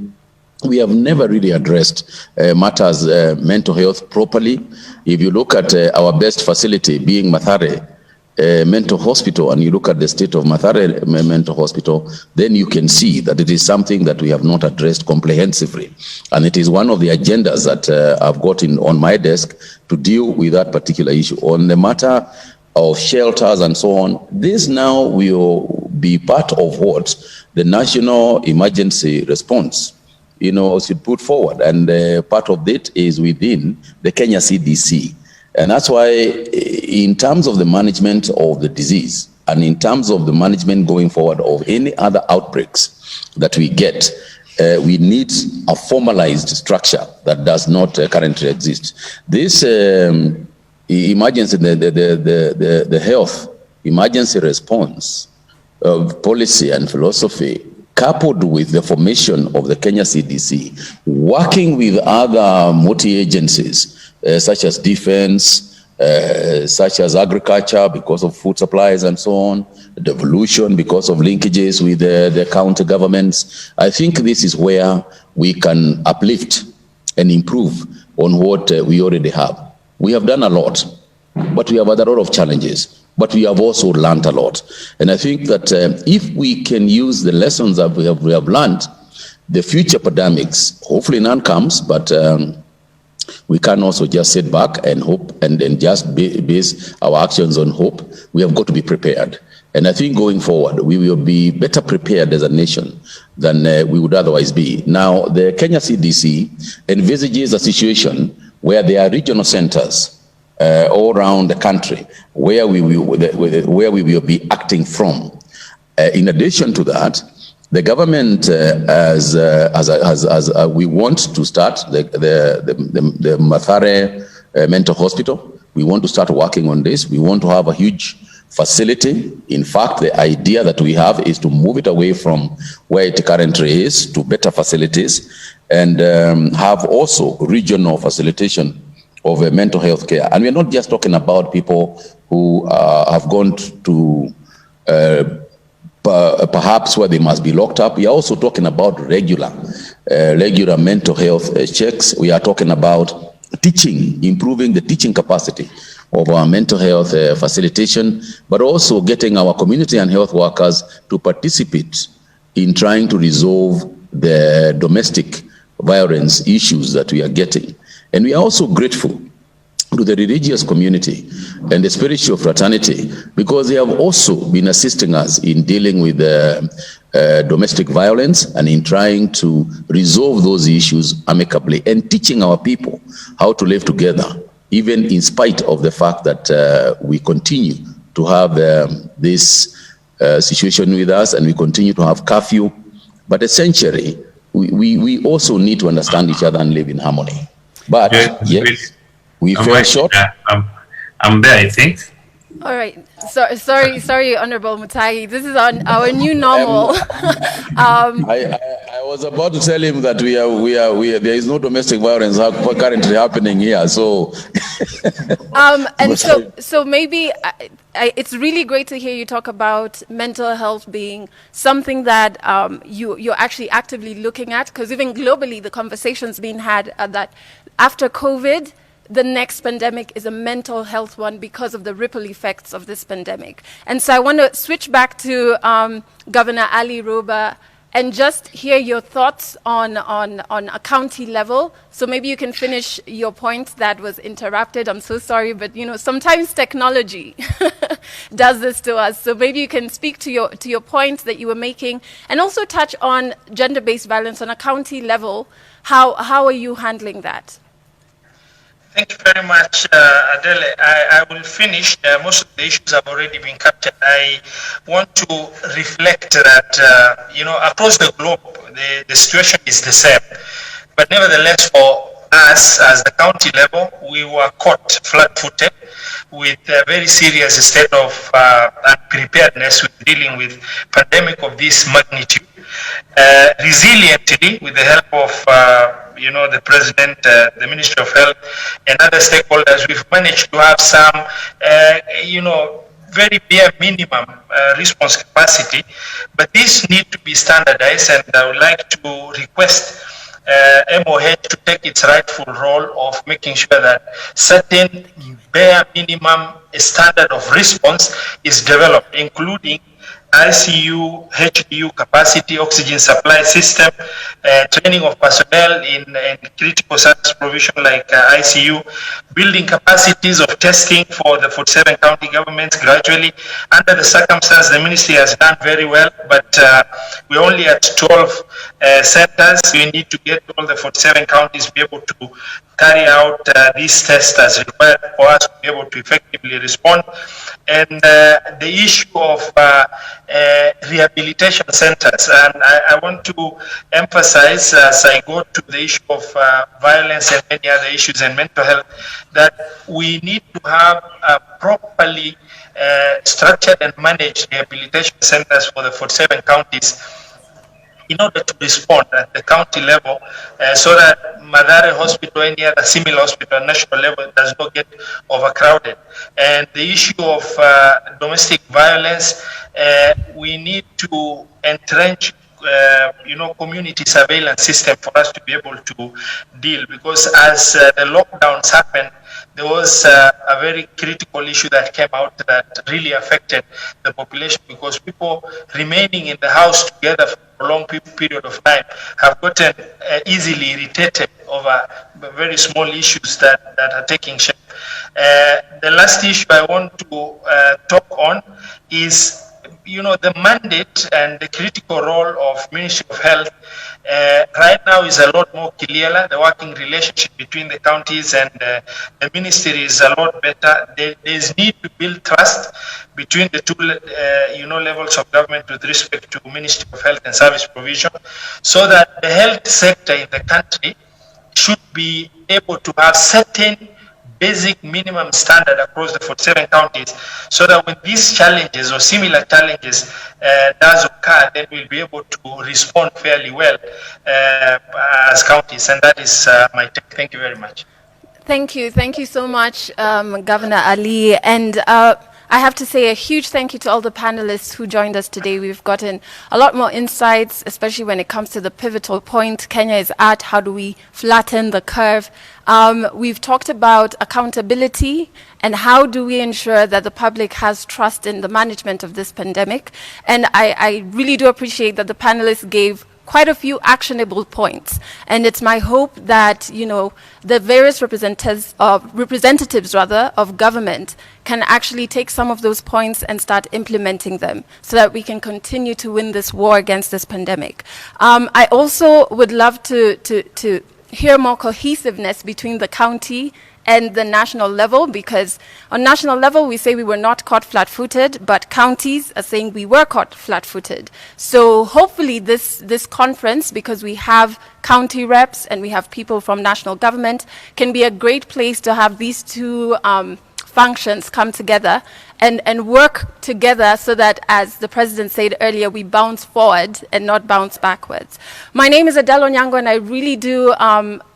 we have never really addressed matters mental health properly. If you look at our best facility being Mathare Mental Hospital, and you look at the state of Mathare Mental Hospital, then you can see that it is something that we have not addressed comprehensively. And it is one of the agendas that I've got on my desk to deal with that particular issue. On the matter of shelters and so on, this now will be part of what the national emergency response should put forward. And part of it is within the Kenya CDC. And that's why in terms of the management of the disease and in terms of the management going forward of any other outbreaks that we get, we need a formalized structure that does not currently exist. This emergency, the health emergency response policy and philosophy, coupled with the formation of the Kenya CDC, working with other multi-agencies, such as defense, such as agriculture because of food supplies and so on, devolution because of linkages with the county governments. I think this is where we can uplift and improve on what we already have. We have done a lot, but we have had a lot of challenges. But we have also learned a lot. And I think that if we can use the lessons that we have learned, the future pandemics, hopefully none comes, but we can also just sit back and hope and then just base our actions on hope. We have got to be prepared. And I think going forward, we will be better prepared as a nation than we would otherwise be. Now, the Kenya CDC envisages a situation where there are regional centers all around the country where we will be acting from. In addition to that, the government we want to start the Mathare Mental Hospital. We want to start working on this. We want to have a huge facility. In fact, the idea that we have is to move it away from where it currently is to better facilities and have also regional facilitation of mental health care. And we're not just talking about people who have gone to perhaps where they must be locked up. We are also talking about regular mental health checks. We are talking about teaching, improving the teaching capacity of our mental health facilitation, but also getting our community and health workers to participate in trying to resolve the domestic violence issues that we are getting. And we are also grateful to the religious community and the spiritual fraternity because they have also been assisting us in dealing with domestic violence and in trying to resolve those issues amicably and teaching our people how to live together, even in spite of the fact that we continue to have this situation with us and we continue to have curfew. But essentially, we also need to understand each other and live in harmony. But yes, we fell short. I'm there, I think. All right. Sorry, Honorable Mutai. This is our new normal. I was about to tell him that there is no domestic violence currently happening here. So, and so maybe it's really great to hear you talk about mental health being something that you're actually actively looking at, because even globally, the conversation's been had that after COVID, the next pandemic is a mental health one because of the ripple effects of this pandemic. And so I want to switch back to Governor Ali Roba and just hear your thoughts on a county level. So maybe you can finish your point that was interrupted. I'm so sorry, but sometimes technology does this to us. So maybe you can speak to your point that you were making, and also touch on gender-based violence on a county level. How are you handling that? Thank you very much, Adele. I will finish. Most of the issues have already been captured. I want to reflect that, across the globe, the situation is the same. But nevertheless, for us, as the county level, we were caught flat-footed with a very serious state of unpreparedness with dealing with pandemic of this magnitude. Resiliently, with the help of the President, the Ministry of Health, and other stakeholders, we've managed to have some, very bare minimum response capacity. But this need to be standardized, and I would like to request MOH to take its rightful role of making sure that certain bare minimum standard of response is developed, including ICU, HDU capacity, oxygen supply system, training of personnel in critical service provision like ICU, building capacities of testing for the 47 county governments gradually. Under the circumstance, the ministry has done very well, but we're only at 12 centers. We need to get all the 47 counties to be able to carry out these tests as required for us to be able to effectively respond. And the issue of rehabilitation centers, and I want to emphasize as I go to the issue of violence and many other issues and mental health, that we need to have a properly structured and managed rehabilitation centers for the 47 counties in order to respond at the county level, so that Madare Hospital, any other similar hospital at national level, does not get overcrowded. And the issue of domestic violence, we need to entrench community surveillance system for us to be able to deal, because as the lockdowns happened, there was a very critical issue that came out that really affected the population, because people remaining in the house together for a long period of time have gotten easily irritated over very small issues that are taking shape. The last issue I want to talk on is the mandate and the critical role of Ministry of Health right now is a lot more clearer. The working relationship between the counties and the ministry is a lot better. There is need to build trust between the two levels of government with respect to Ministry of Health and Service Provision, so that the health sector in the country should be able to have certain basic minimum standard across the 47 counties, so that when these challenges or similar challenges does occur, then we'll be able to respond fairly well as counties. And that is my take. Thank you very much. Thank you so much, Governor Ali. And I have to say a huge thank you to all the panelists who joined us today. We've gotten a lot more insights, especially when it comes to the pivotal point Kenya is at. How do we flatten the curve? We've talked about accountability and how do we ensure that the public has trust in the management of this pandemic. And I really do appreciate that the panelists gave quite a few actionable points. And it's my hope that, the various representatives of government can actually take some of those points and start implementing them so that we can continue to win this war against this pandemic. I also would love to hear more cohesiveness between the county and the national level, because on national level we say we were not caught flat-footed, but counties are saying we were caught flat-footed. So hopefully this conference, because we have county reps and we have people from national government, can be a great place to have these two functions come together and work together so that, as the President said earlier, we bounce forward and not bounce backwards. My name is Adele Onyango, and I really do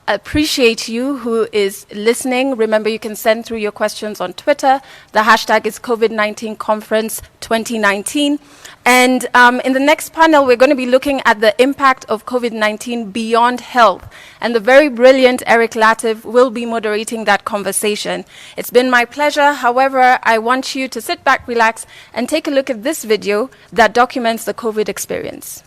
appreciate you who is listening. Remember, you can send through your questions on Twitter. The hashtag is COVID-19 Conference 2019. And in the next panel, we're going to be looking at the impact of COVID-19 beyond health. And the very brilliant Eric Latif will be moderating that conversation. It's been my pleasure. However, I want you to sit back, relax, and take a look at this video that documents the COVID experience.